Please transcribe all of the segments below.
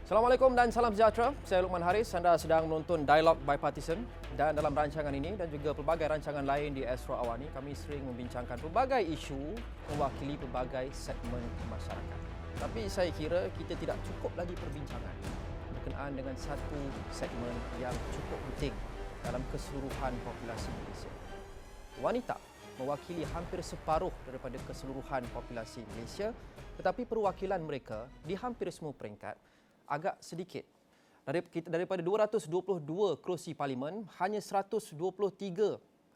Assalamualaikum dan salam sejahtera. Saya Luqman Haris. Anda sedang menonton Dialog Bipartisan, dan dalam rancangan ini dan juga pelbagai rancangan lain di Astro Awani, kami sering membincangkan pelbagai isu mewakili pelbagai segmen masyarakat. Tapi saya kira kita tidak cukup lagi perbincangan berkenaan dengan satu segmen yang cukup penting dalam keseluruhan populasi Malaysia. Wanita mewakili hampir separuh daripada keseluruhan populasi Malaysia, tetapi perwakilan mereka di hampir semua peringkat agak sedikit. Daripada 222 kerusi parlimen, hanya 123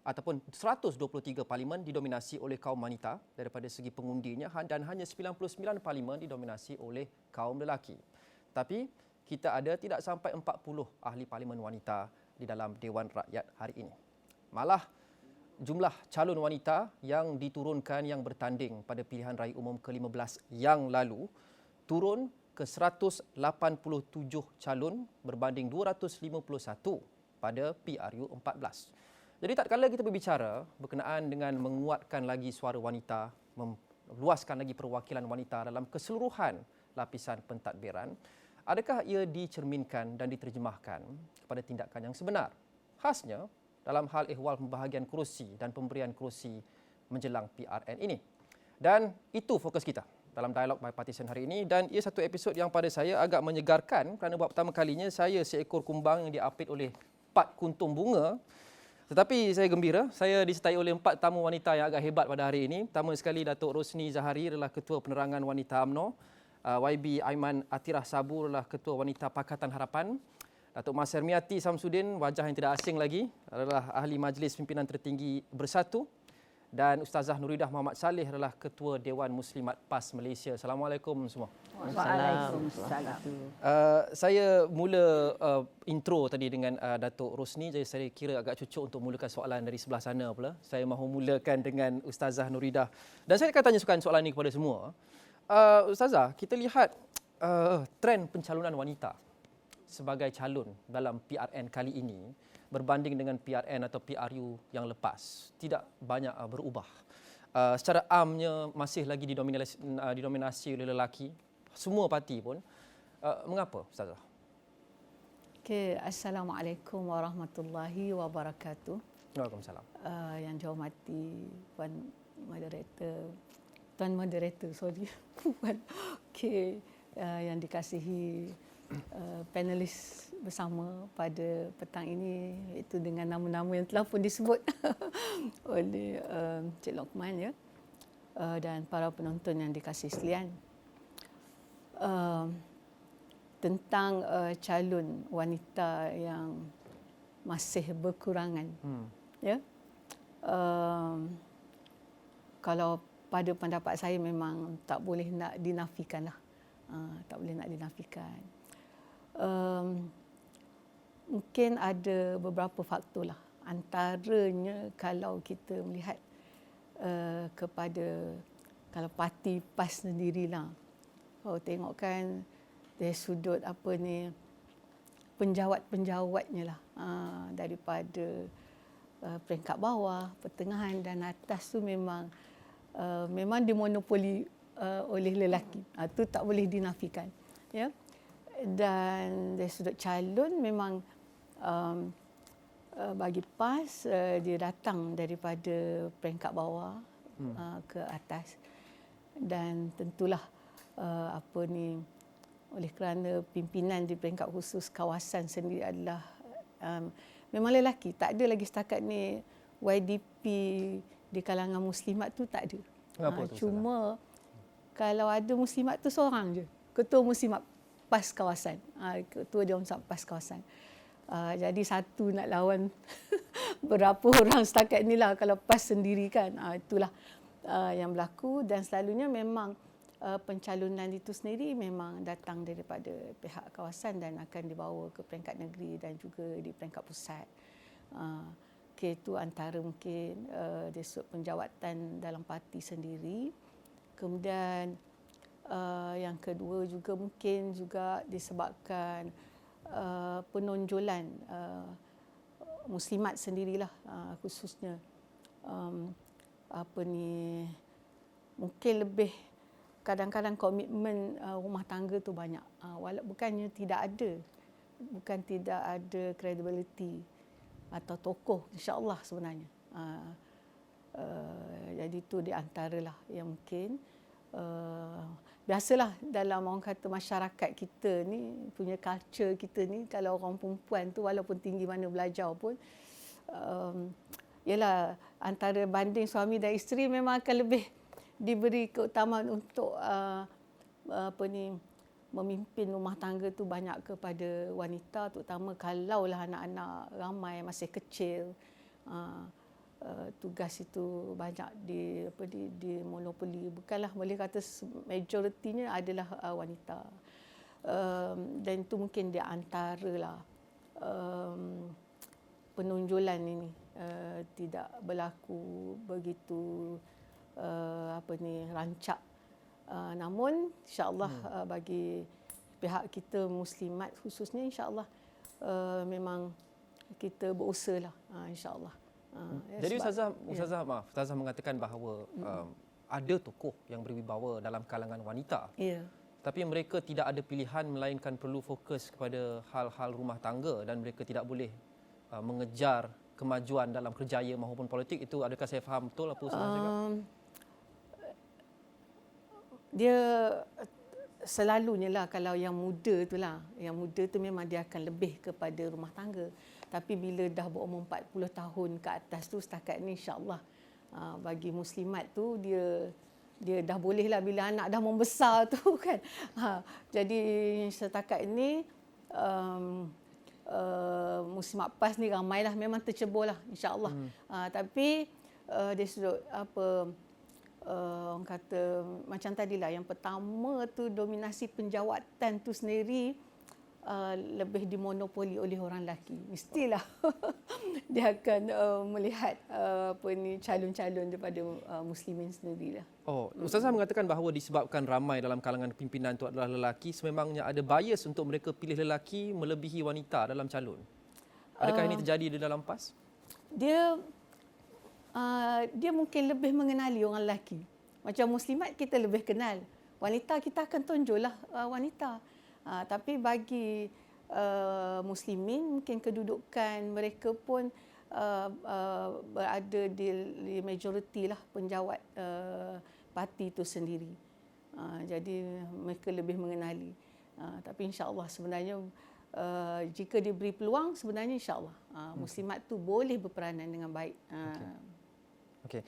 ataupun 123 parlimen didominasi oleh kaum wanita daripada segi pengundinya, dan hanya 99 parlimen didominasi oleh kaum lelaki. Tapi kita ada tidak sampai 40 ahli parlimen wanita di dalam Dewan Rakyat hari ini. Malah jumlah calon wanita yang diturunkan yang bertanding pada pilihan raya umum ke-15 yang lalu turun ke 187 calon berbanding 251 pada PRU 14. Jadi tak kala kita berbicara berkenaan dengan menguatkan lagi suara wanita, meluaskan lagi perwakilan wanita dalam keseluruhan lapisan pentadbiran, adakah ia dicerminkan dan diterjemahkan kepada tindakan yang sebenar? Khasnya dalam hal ehwal pembahagian kerusi dan pemberian kerusi menjelang PRN ini. Dan itu fokus kita dalam Dialog Bipartisan hari ini, dan ia satu episod yang pada saya agak menyegarkan kerana buat pertama kalinya saya seekor kumbang yang diapit oleh 4 kuntum bunga. Tetapi saya gembira, saya disertai oleh 4 tamu wanita yang agak hebat pada hari ini. Pertama sekali Datuk Rosni Zahari adalah Ketua Penerangan Wanita UMNO, YB Aiman Atirah Sabur adalah Ketua Wanita Pakatan Harapan, Datuk Mas Hermiati Samsudin, wajah yang tidak asing lagi, adalah Ahli Majlis Pimpinan Tertinggi Bersatu, dan Ustazah Nuridah Muhammad Saleh adalah Ketua Dewan Muslimat PAS Malaysia. Assalamualaikum semua. Waalaikumsalam. Saya mula intro tadi dengan Datuk Rosni, jadi saya kira agak cocok untuk mulakan soalan dari sebelah sana pula. Saya mahu mulakan dengan Ustazah Nuridah. Dan saya akan tanya soalan ini kepada semua. Ustazah, kita lihat trend pencalonan wanita sebagai calon dalam PRN kali ini berbanding dengan PRN atau PRU yang lepas tidak banyak berubah. Secara amnya masih lagi didominasi oleh lelaki, semua parti pun. Mengapa, Ustazah? Okay, Assalamualaikum warahmatullahi wabarakatuh. Waalaikumsalam. Yang dihormati Tuan Moderator, yang dikasihi panelis bersama pada petang ini, iaitu dengan nama-nama yang telah pun disebut oleh Cik Luqman, ya, dan para penonton yang dikasihi sekalian. Tentang calon wanita yang masih berkurangan, ya, kalau pada pendapat saya memang tak boleh nak dinafikan lah, tak boleh nak dinafikan. Mungkin ada beberapa faktor lah. Antaranya kalau kita melihat kepada kalau parti PAS sendirilah, kalau tengok kan dari sudut penjawat-penjawatnya lah, daripada peringkat bawah, pertengahan dan atas tu memang dimonopoli oleh lelaki. Itu tak boleh dinafikan, ya. Dan dari sudut calon memang bagi PAS dia datang daripada peringkat bawah ke atas, dan tentulah oleh kerana pimpinan di peringkat khusus kawasan sendiri adalah memang lelaki. Tak ada lagi setakat ni YDP di kalangan muslimat tu tak ada. Cuma kalau ada muslimat tu seorang je, ketua muslimat PAS kawasan, ketua Dewan Muslimat PAS kawasan. Jadi satu nak lawan berapa orang setakat ni lah kalau PAS sendiri kan. Itulah yang berlaku, dan selalunya memang pencalonan itu sendiri memang datang daripada pihak kawasan dan akan dibawa ke peringkat negeri dan juga di peringkat pusat. Itu antara mungkin dari sudut penjawatan dalam parti sendiri. Kemudian yang kedua juga mungkin juga disebabkan penonjolan muslimat sendirilah, khususnya mungkin lebih kadang-kadang komitmen rumah tangga tu banyak. Bukannya bukan tidak ada credibility atau tokoh, insya-Allah sebenarnya. Jadi itu di antaralah yang mungkin biasalah dalam orang kata masyarakat kita ni, punya culture kita ni, kalau orang perempuan tu walaupun tinggi mana belajar pun ialah antara banding suami dan isteri memang akan lebih diberi keutamaan untuk memimpin rumah tangga tu banyak kepada wanita, terutama kalaulah anak-anak ramai masih kecil. Tugas itu banyak di monopoli, bukanlah boleh kata majoritinya adalah wanita. Dan itu mungkin di antaralah penonjolan ini tidak berlaku begitu rancak. Namun insya-Allah bagi pihak kita muslimat khususnya, insya-Allah memang kita berusahalah, insya-Allah. Jadi Ustazah mengatakan bahawa ada tokoh yang berwibawa dalam kalangan wanita. Ya. Tapi mereka tidak ada pilihan melainkan perlu fokus kepada hal-hal rumah tangga dan mereka tidak boleh mengejar kemajuan dalam kerjaya maupun politik. Itu adakah saya faham betul apa Ustazah cakap? Dia selalunya lah kalau yang muda tu memang dia akan lebih kepada rumah tangga. Tapi bila dah berumur 40 tahun ke atas tu, setakat ni insya-Allah bagi muslimat tu dia dah bolehlah bila anak dah membesar tu kan. Jadi setakat ini muslimat PAS ni ramailah, memang terceburlah insya-Allah. Tapi dari sudut orang kata macam tadilah, yang pertama tu dominasi penjawatan tu sendiri lebih dimonopoli oleh orang lelaki. Mestilah dia akan melihat calon-calon daripada muslimin sendirilah. Ustazah mengatakan bahawa disebabkan ramai dalam kalangan pimpinan itu adalah lelaki, sememangnya ada bias untuk mereka pilih lelaki melebihi wanita dalam calon. Adakah ini terjadi di dalam PAS? Dia mungkin lebih mengenali orang lelaki. Macam muslimat kita lebih kenal. Wanita kita akan tunjuklah wanita. Tapi bagi muslimin mungkin kedudukan mereka pun berada di majoriti lah penjawat parti itu sendiri. Jadi mereka lebih mengenali. Tapi insya-Allah sebenarnya jika diberi peluang, sebenarnya insya-Allah muslimat tu boleh berperanan dengan baik. Okey.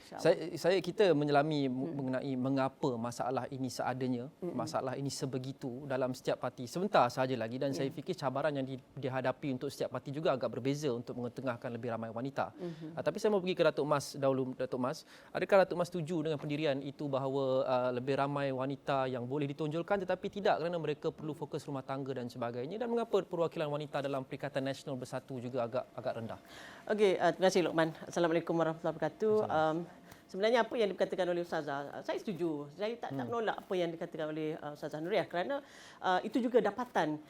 Kita menyelami mengenai mengapa masalah ini seadanya, masalah ini sebegitu dalam setiap parti. Sebentar sahaja lagi dan saya fikir cabaran yang dihadapi untuk setiap parti juga agak berbeza untuk mengetengahkan lebih ramai wanita. Tapi saya mau pergi ke Datuk Mas dahulu. Datuk Mas, adakah Datuk Mas setuju dengan pendirian itu bahawa lebih ramai wanita yang boleh ditonjolkan tetapi tidak kerana mereka perlu fokus rumah tangga dan sebagainya, dan mengapa perwakilan wanita dalam Perikatan Nasional Bersatu juga agak rendah? Okey, terima kasih Luqman. Assalamualaikum warahmatullahi wabarakatuh. Sebenarnya apa yang dikatakan oleh Ustazah, saya setuju. Saya tak menolak apa yang dikatakan oleh Ustazah Nuriah, kerana itu juga dapatan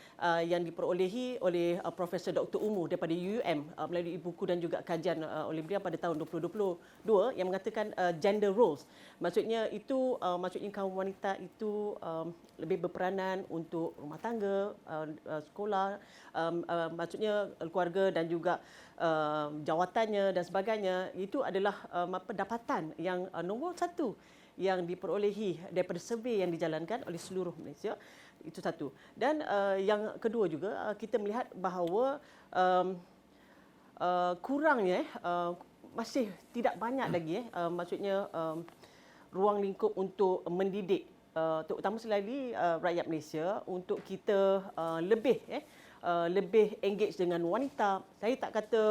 yang diperolehi oleh Profesor Dr. Umu daripada UUM melalui buku dan juga kajian oleh beliau pada tahun 2022 yang mengatakan gender roles. Maksudnya kaum wanita itu lebih berperanan untuk rumah tangga, sekolah, maksudnya keluarga dan juga jawatannya dan sebagainya. Itu adalah pendapatan yang nombor satu yang diperolehi daripada survey yang dijalankan oleh seluruh Malaysia. Itu satu. Dan yang kedua juga, kita melihat bahawa kurangnya masih tidak banyak lagi maksudnya ruang lingkup untuk mendidik terutama sekali rakyat Malaysia untuk kita lebih engage dengan wanita. Saya tak kata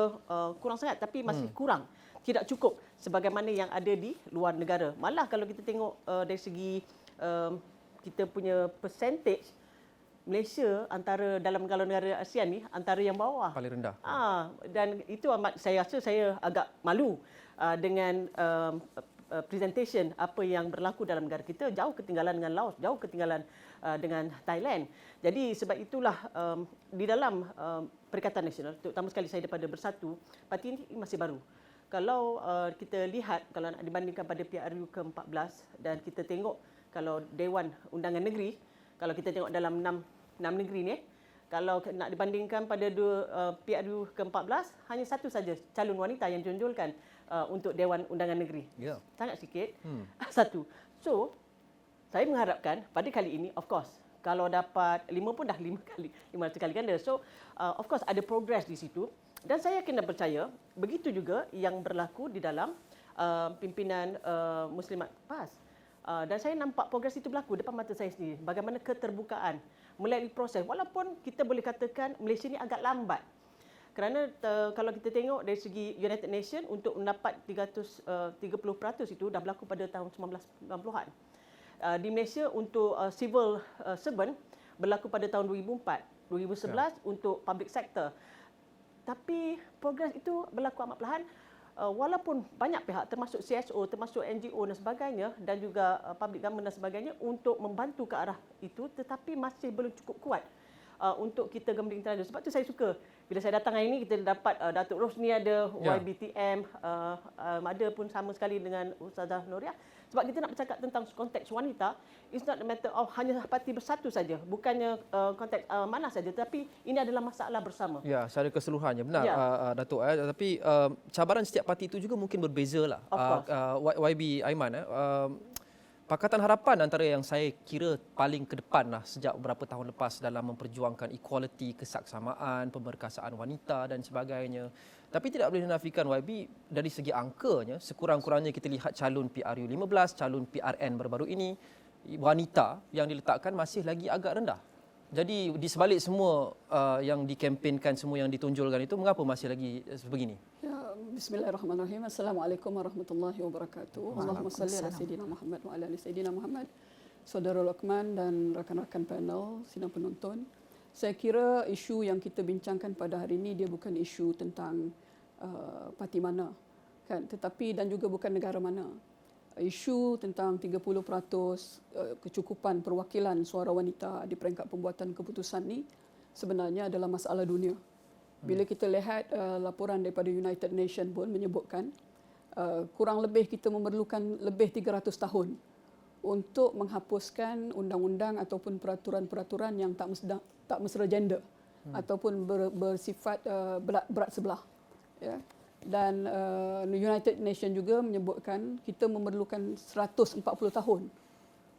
kurang sangat, tapi masih kurang. Tidak cukup sebagaimana yang ada di luar negara. Malah kalau kita tengok dari segi kita punya percentage, Malaysia antara dalam negara ASEAN ni antara yang bawah. Paling rendah. Dan itu saya rasa saya agak malu dengan presentation apa yang berlaku dalam negara kita, jauh ketinggalan dengan Laos, jauh ketinggalan dengan Thailand. Jadi sebab itulah di dalam Perikatan Nasional, terutama sekali saya daripada Bersatu, parti ini masih baru. Kalau kita lihat, kalau nak dibandingkan pada PRU ke-14 dan kita tengok kalau Dewan Undangan Negeri, kalau kita tengok dalam 6 negeri ni, kalau nak dibandingkan pada PRU ke-14, hanya satu saja calon wanita yang ditunjulkan untuk Dewan Undangan Negeri. Ya. Sangat sikit. Satu. So, saya mengharapkan pada kali ini, of course, kalau dapat 5 pun dah 500 kali ganda. So, of course ada progress di situ. Dan saya yakin dan percaya, begitu juga yang berlaku di dalam pimpinan Muslimat PAS. Dan saya nampak progres itu berlaku depan mata saya sendiri. Bagaimana keterbukaan melalui proses. Walaupun kita boleh katakan Malaysia ni agak lambat. Kerana kalau kita tengok dari segi United Nations untuk mendapat 30% itu dah berlaku pada tahun 1990-an. Di Malaysia untuk civil servant berlaku pada tahun 2004, 2011 untuk public sector. Tapi progres itu berlaku amat perlahan. Walaupun banyak pihak termasuk CSO, termasuk NGO dan sebagainya dan juga public government dan sebagainya untuk membantu ke arah itu, tetapi masih belum cukup kuat untuk kita gembira internasional. Sebab tu saya suka bila saya datang hari ini kita dapat Datuk Rosni ada, YBTM ada pun sama sekali dengan Ustazah Nuriah. Sebab kita nak bercakap tentang konteks wanita, it's not a matter of hanya parti bersatu saja, bukannya konteks mana saja, tapi ini adalah masalah bersama. Ya, secara keseluruhannya benar, Datuk. Tapi cabaran setiap parti itu juga mungkin berbeza lah. YB Aiman, Pakatan Harapan antara yang saya kira paling ke depan lah sejak beberapa tahun lepas dalam memperjuangkan equality, kesaksamaan, pemberkasaan wanita dan sebagainya. Tapi tidak boleh dinafikan YB dari segi angkanya, sekurang-kurangnya kita lihat calon PRU 15, calon PRN baru-baru ini, wanita yang diletakkan masih lagi agak rendah. Jadi di sebalik semua yang dikempenkan, semua yang ditunjulkan itu, mengapa masih lagi sebegini? Ya, bismillahirrahmanirrahim. Assalamualaikum warahmatullahi wabarakatuh. Allahumma salli ala Sayyidina Muhammad wa ala ali Sayyidina Muhammad. Saudara Luqman dan rakan-rakan panel, sidang penonton. Saya kira isu yang kita bincangkan pada hari ini dia bukan isu tentang parti mana, kan? Tetapi dan juga bukan negara mana. Isu tentang 30% kecukupan perwakilan suara wanita di peringkat pembuatan keputusan ni sebenarnya adalah masalah dunia. Bila kita lihat laporan daripada United Nations pun menyebutkan kurang lebih kita memerlukan lebih 300 tahun untuk menghapuskan undang-undang ataupun peraturan-peraturan yang tak mesra gender ataupun bersifat berat sebelah. Ya. Dan United Nations juga menyebutkan kita memerlukan 140 tahun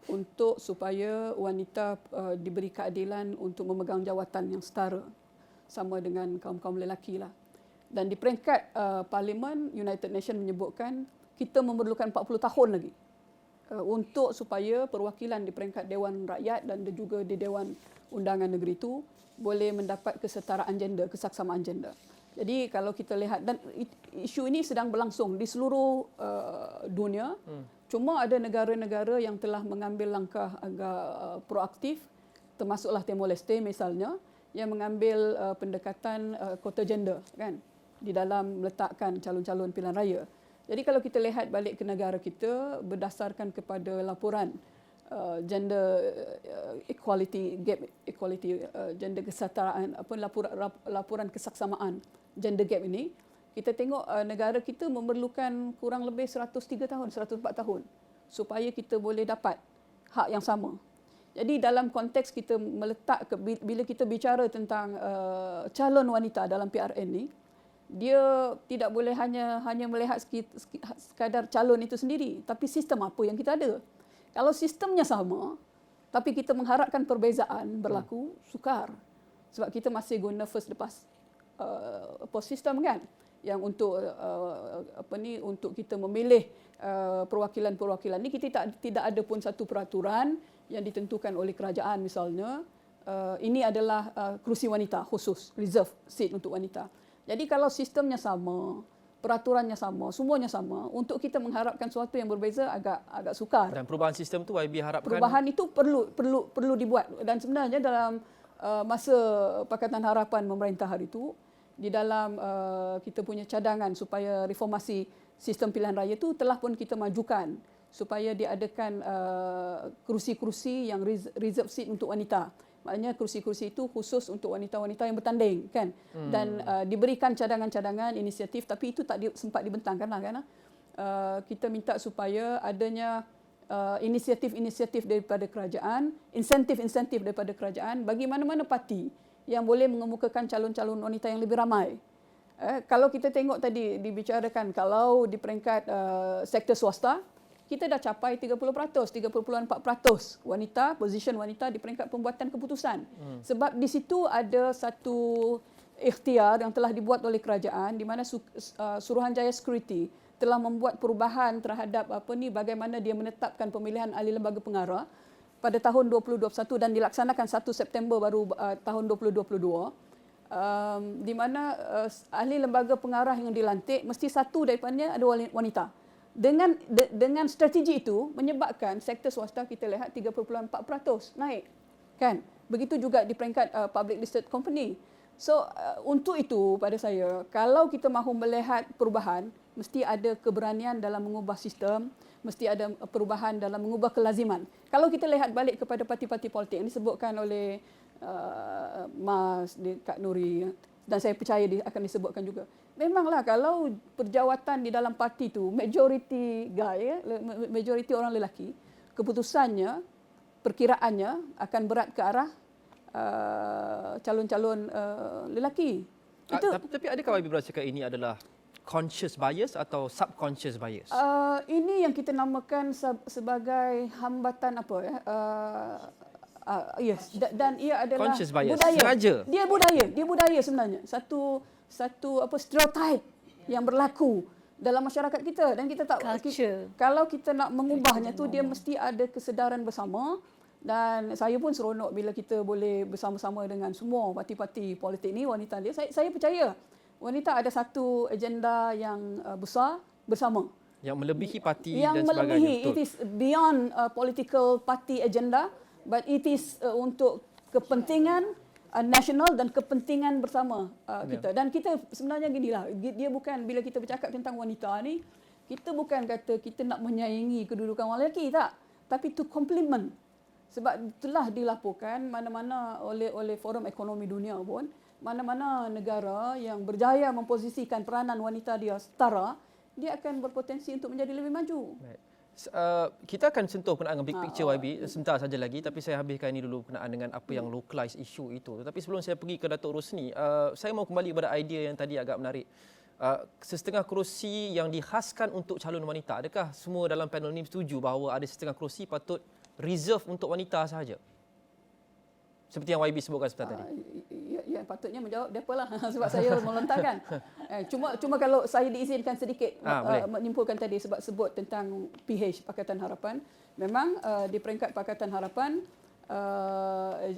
untuk supaya wanita diberi keadilan untuk memegang jawatan yang setara sama dengan kaum-kaum lelaki lah. Dan di peringkat Parlimen, United Nations menyebutkan kita memerlukan 40 tahun lagi untuk supaya perwakilan di peringkat Dewan Rakyat dan juga di Dewan Undangan Negeri itu boleh mendapat kesetaraan gender, kesaksamaan gender. Jadi kalau kita lihat, dan isu ini sedang berlangsung di seluruh dunia, cuma ada negara-negara yang telah mengambil langkah agak proaktif, termasuklah Timor Leste misalnya, yang mengambil pendekatan kota gender, kan, di dalam meletakkan calon-calon pilihan raya. Jadi kalau kita lihat balik ke negara kita berdasarkan kepada laporan gender equality gap, gender kesetaraan, laporan kesaksamaan gender gap ini, kita tengok negara kita memerlukan kurang lebih 103 tahun, 104 tahun supaya kita boleh dapat hak yang sama. Jadi dalam konteks kita meletak, bila kita bicara tentang calon wanita dalam PRN ni, dia tidak boleh hanya melihat sekadar calon itu sendiri, tapi sistem apa yang kita ada. Kalau sistemnya sama, tapi kita mengharapkan perbezaan berlaku, sukar. Sebab kita masih guna first the past post system, kan, yang untuk untuk kita memilih perwakilan-perwakilan ni, kita tidak ada pun satu peraturan yang ditentukan oleh kerajaan misalnya. Ini adalah kerusi wanita khusus, reserve seat untuk wanita. Jadi kalau sistemnya sama, peraturannya sama, semuanya sama, untuk kita mengharapkan sesuatu yang berbeza agak sukar. Dan perubahan sistem tu YB harapkan perubahan itu perlu dibuat. Dan sebenarnya dalam masa Pakatan Harapan memerintah hari itu, di dalam kita punya cadangan supaya reformasi sistem pilihan raya itu telah pun kita majukan supaya diadakan kerusi-kerusi yang reserve seat untuk wanita. Maknanya kerusi-kerusi itu khusus untuk wanita-wanita yang bertanding, kan. Dan diberikan cadangan-cadangan inisiatif, tapi itu tak sempat dibentangkan lah, kan. Kita minta supaya adanya inisiatif-inisiatif daripada kerajaan, insentif-insentif daripada kerajaan bagi mana-mana parti yang boleh mengemukakan calon-calon wanita yang lebih ramai. Kalau kita tengok tadi dibicarakan, kalau di peringkat sektor swasta, kita dah capai 30%, 30.4% wanita, position wanita di peringkat pembuatan keputusan. Sebab di situ ada satu ikhtiar yang telah dibuat oleh kerajaan di mana Suruhanjaya Security telah membuat perubahan terhadap bagaimana dia menetapkan pemilihan ahli lembaga pengarah pada tahun 2021 dan dilaksanakan 1 September baru tahun 2022. Di mana ahli lembaga pengarah yang dilantik mesti satu daripadanya ada wanita. Dengan strategi itu menyebabkan sektor swasta kita lihat 3.4% naik, kan? Begitu juga di peringkat public listed company. So untuk itu pada saya, kalau kita mahu melihat perubahan, mesti ada keberanian dalam mengubah sistem, mesti ada perubahan dalam mengubah kelaziman. Kalau kita lihat balik kepada parti-parti politik yang disebutkan oleh Mas Kak Nuri, dan saya percaya akan disebutkan juga. Memanglah kalau perjawatan di dalam parti itu majoriti guy, majoriti orang lelaki, keputusannya, perkiraannya akan berat ke arah calon-calon lelaki. Tapi adakah YB berasa ini adalah conscious bias atau subconscious bias? Ini yang kita namakan sebagai hambatan apa ya? Yes, dan ia adalah conscious bias. Budaya. Sengaja. Dia budaya sebenarnya. Satu stereotip yang berlaku dalam masyarakat kita, dan kita tak kalau kita nak mengubahnya tu dia mesti ada kesedaran bersama. Dan saya pun seronok bila kita boleh bersama-sama dengan semua parti-parti politik ni, wanita dia. Saya percaya wanita ada satu agenda yang besar bersama. Yang melebihi parti yang dan sebagainya. It is beyond political party agenda, but it is untuk kepentingan nasional dan kepentingan bersama kita. Dan kita sebenarnya ginilah, dia bukan bila kita bercakap tentang wanita ni, kita bukan kata kita nak menyaingi kedudukan orang lelaki, tak. Tapi to complement. Sebab telah dilaporkan mana-mana oleh Forum Ekonomi Dunia pun, mana-mana negara yang berjaya memposisikan peranan wanita dia setara, dia akan berpotensi untuk menjadi lebih maju. Kita akan sentuh berkenaan dengan big picture YB sebentar saja lagi, tapi saya habiskan ini dulu berkenaan dengan apa yang localized issue itu. Tetapi sebelum saya pergi ke Datuk Rosni, saya mau kembali kepada idea yang tadi agak menarik. Setengah kerusi yang dihaskan untuk calon wanita, adakah semua dalam panel ini setuju bahawa ada setengah kerusi patut reserve untuk wanita sahaja? Seperti yang YB sebutkan sebentar tadi. Ya, patutnya menjawab depa lah sebab saya melontarkan. Cuma kalau saya diizinkan sedikit menyimpulkan tadi sebab sebut tentang PH, Pakatan Harapan. Memang di peringkat Pakatan Harapan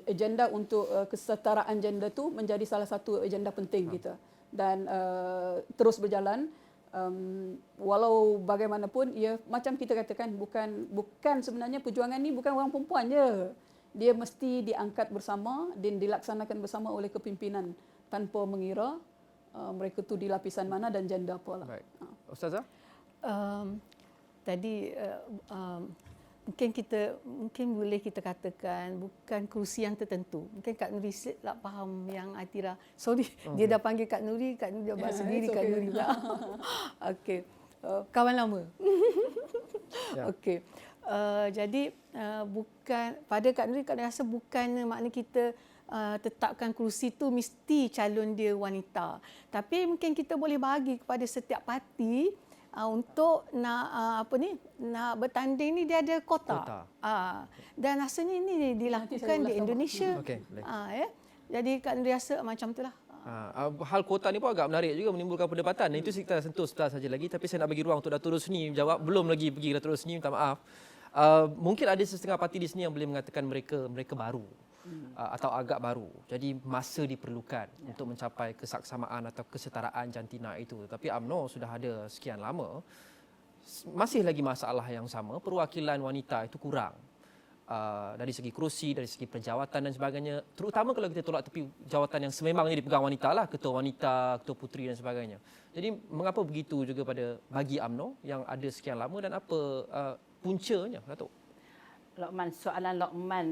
agenda untuk kesetaraan gender tu menjadi salah satu agenda penting kita. Dan terus berjalan. Walau bagaimanapun, ya macam kita katakan, bukan sebenarnya perjuangan ni bukan orang perempuan je. Dia mesti diangkat bersama dan dilaksanakan bersama oleh kepimpinan tanpa mengira mereka tu di lapisan mana dan gender apa lah. Baik. Ustazah? Tadi mungkin boleh kita katakan bukan kerusi yang tertentu. Mungkin Kak Nuri tak faham yang Atira. Sorry, dia dah panggil Kak Nuri dah bahas sendiri Kak Nuri pula. Okey. Kawan lama. Okey. Jadi bukan pada Kak Nuri, Kak Nuri rasa bukan makna kita tetapkan kerusi tu mesti calon dia wanita. Tapi mungkin kita boleh bahagi kepada setiap parti untuk nak nak bertanding ni dia ada kota. Dan rasanya ini dilakukan di Indonesia. Okey, ya. Jadi Kak Nuri rasa macam itulah. Hal kuota ni pun agak menarik juga, menimbulkan perdebatan. Itu kita sentuh sebentar saja lagi, tapi saya nak bagi ruang untuk Datuk Rosni menjawab. Belum lagi pergi Datuk Rosni, minta maaf. Mungkin ada setengah parti di sini yang boleh mengatakan mereka baru atau agak baru. Jadi masa diperlukan untuk mencapai kesaksamaan atau kesetaraan jantina itu. Tapi UMNO sudah ada sekian lama, masih lagi masalah yang sama, perwakilan wanita itu kurang. Dari segi kerusi, dari segi perjawatan dan sebagainya, terutama kalau kita tolak tepi jawatan yang sememangnya dipegang wanita lah, ketua wanita, ketua puteri dan sebagainya. Jadi mengapa begitu juga bagi UMNO yang ada sekian lama, dan apa puncanya, Datuk? Lokman, soalan Lokman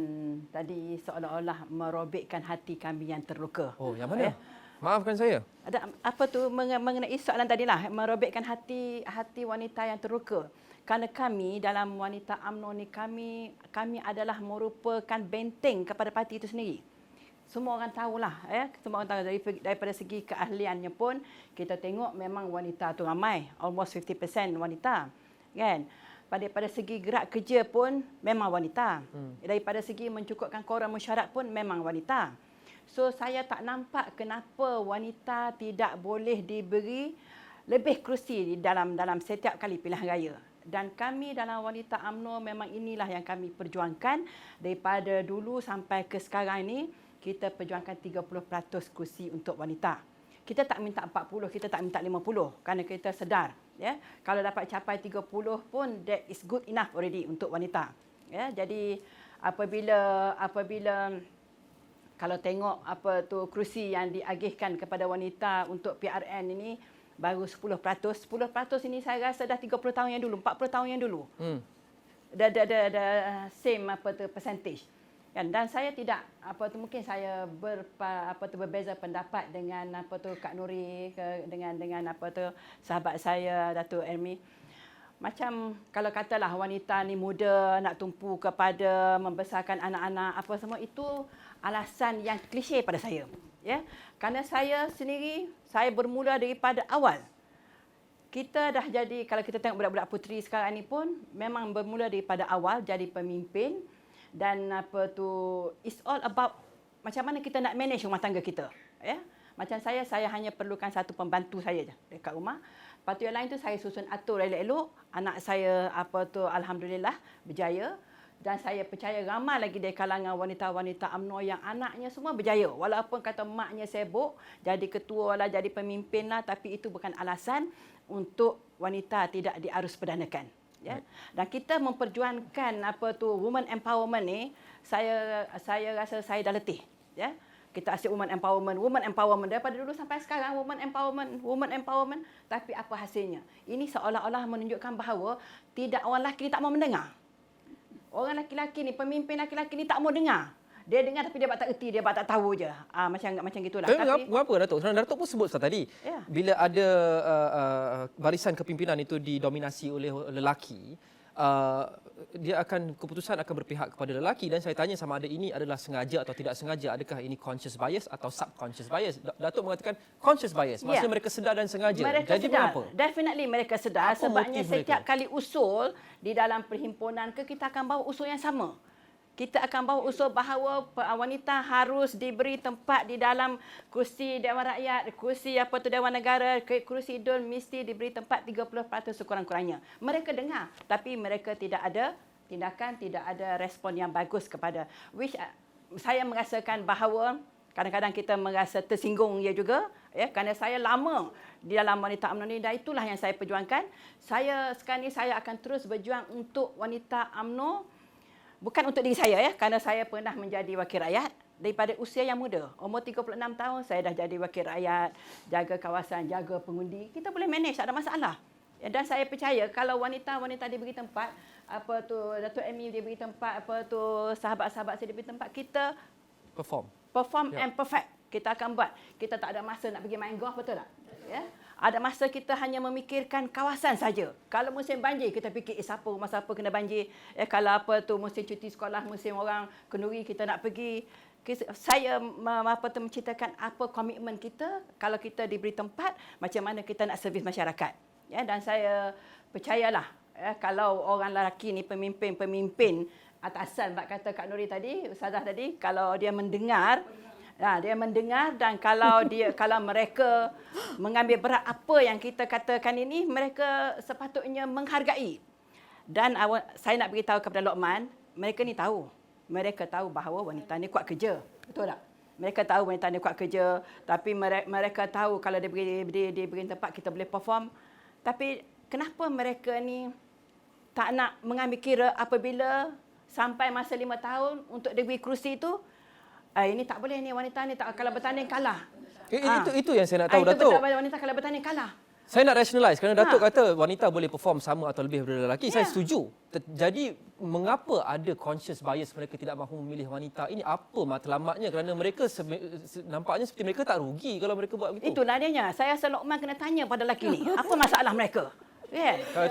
tadi seolah-olah merobekkan hati kami yang terluka. Oh, yang mana? Maafkan saya. Ada apa tu mengenai soalan tadilah, merobekkan hati wanita yang terluka. Kerana kami dalam wanita UMNO ni kami adalah merupakan benteng kepada parti itu sendiri. Semua orang tahulah, semua orang tahu daripada segi keahliannya pun kita tengok memang wanita tu ramai, almost 50% wanita, kan? Pada segi gerak kerja pun memang wanita. Daripada segi mencukupkan koran mesyuarat pun memang wanita. So saya tak nampak kenapa wanita tidak boleh diberi lebih kerusi dalam setiap kali pilihan raya. Dan kami dalam wanita UMNO memang inilah yang kami perjuangkan daripada dulu sampai ke sekarang ini. Kita perjuangkan 30% kerusi untuk wanita. Kita tak minta 40, kita tak minta 50 kerana kita sedar, ya, kalau dapat capai 30 pun that is good enough already untuk wanita. Ya, jadi apabila kalau tengok apa tu kerusi yang diagihkan kepada wanita untuk PRN ini baru 10%. 10% ini saya rasa dah 30 tahun yang dulu, 40 tahun yang dulu. Dah same apa tu percentage. Kan? Dan saya tidak mungkin saya berbeza pendapat dengan Kak Nuri dengan sahabat saya Datuk Elmi. Macam kalau katalah wanita ni muda nak tumpu kepada membesarkan anak-anak apa semua, itu alasan yang klise pada saya. Ya, kerana saya sendiri saya bermula daripada awal. Kita dah jadi, kalau kita tengok budak-budak puteri sekarang ni pun memang bermula daripada awal jadi pemimpin. Dan it's all about macam mana kita nak manage rumah tangga kita, ya. Macam saya hanya perlukan satu pembantu saya je dekat rumah. Lepas tu yang lain tu saya susun atur elok-elok. Anak saya alhamdulillah berjaya, dan saya percaya ramai lagi dari kalangan wanita-wanita UMNO yang anaknya semua berjaya. Walaupun kata maknya sibuk, jadi ketua lah, jadi pemimpin lah, tapi itu bukan alasan untuk wanita tidak diarus perdanakan. Ya. Dan kita memperjuangkan women empowerment ni, saya rasa saya dah letih, ya. Kita asyik women empowerment daripada dulu sampai sekarang, women empowerment, tapi apa hasilnya? Ini seolah-olah menunjukkan bahawa tidak, orang lelaki ni tak mau mendengar. Orang lelaki ni, pemimpin lelaki ni tak mau dengar. Dia dengar tapi dia tak erti, dia tak tahu je. Macam gitulah. Tapi mengapa Datuk? Kerana Datuk pun sebut tadi, bila ada barisan kepimpinan itu didominasi oleh lelaki, dia keputusan akan berpihak kepada lelaki, dan saya tanya sama ada ini adalah sengaja atau tidak sengaja, adakah ini conscious bias atau subconscious bias? Datuk mengatakan conscious bias, maksudnya mereka sedar dan sengaja. Mereka jadi sedar. mengapa? Definitely mereka sedar, Apa sebabnya motif setiap mereka? kali usul di dalam perhimpunan kita akan bawa usul yang sama. Kita akan bawa usul bahawa wanita harus diberi tempat di dalam kursi Dewan Rakyat, kursi Dewan Negara, kursi DUN mesti diberi tempat 30% sekurang-kurangnya. Mereka dengar, tapi mereka tidak ada tindakan, tidak ada respon yang bagus kepada. Which saya merasakan bahawa kadang-kadang kita merasa tersinggung ia juga, ya, kerana saya lama di dalam wanita UMNO ni, dan itulah yang saya perjuangkan. Sekarang ni saya akan terus berjuang untuk wanita UMNO. Bukan untuk diri saya, ya, kerana saya pernah menjadi wakil rakyat daripada usia yang muda. Umur 36 tahun saya dah jadi wakil rakyat, jaga kawasan, jaga pengundi. Kita boleh manage, tak ada masalah. Ya, dan saya percaya kalau wanita-wanita diberi tempat, Datuk Amy diberi tempat, sahabat-sahabat saya diberi tempat, kita perform and perfect. Kita akan buat. Kita tak ada masa nak pergi main golf, betul tak? Ya. Ada masa kita hanya memikirkan kawasan saja. Kalau musim banjir, kita fikir rumah siapa kena banjir. Kalau musim cuti sekolah, musim orang kenduri kita nak pergi. Saya menceritakan apa komitmen kita kalau kita diberi tempat, macam mana kita nak servis masyarakat. Ya, dan saya percayalah, kalau orang lelaki ni pemimpin atasan, bak kata Kak Nuri tadi, Ustazah tadi, kalau dia mendengar, dia mendengar, dan kalau mereka mengambil berat apa yang kita katakan ini, mereka sepatutnya menghargai. Dan saya nak beritahu kepada Lokman, mereka ni tahu. Mereka tahu bahawa wanita ni kuat kerja. Betul tak? Mereka tahu wanita ni kuat kerja, tapi mereka tahu kalau diberi tempat kita boleh perform. Tapi kenapa mereka ni tak nak mengambil kira apabila sampai masa 5 tahun untuk diberi kerusi itu, ini tak boleh ni, wanita ni tak, kalau bertanding kalah. Itu yang saya nak tahu, Itu Datuk. betul, wanita kalau bertanding kalah. Saya nak rationalize kerana Datuk kata wanita boleh perform sama atau lebih daripada lelaki. Saya setuju. Jadi mengapa ada conscious bias mereka tidak mahu memilih wanita ini? Apa matlamatnya? Kerana mereka nampaknya seperti mereka tak rugi kalau mereka buat begitu. Itulah adanya. Saya rasa Lokman kena tanya pada lelaki ni. Apa masalah mereka?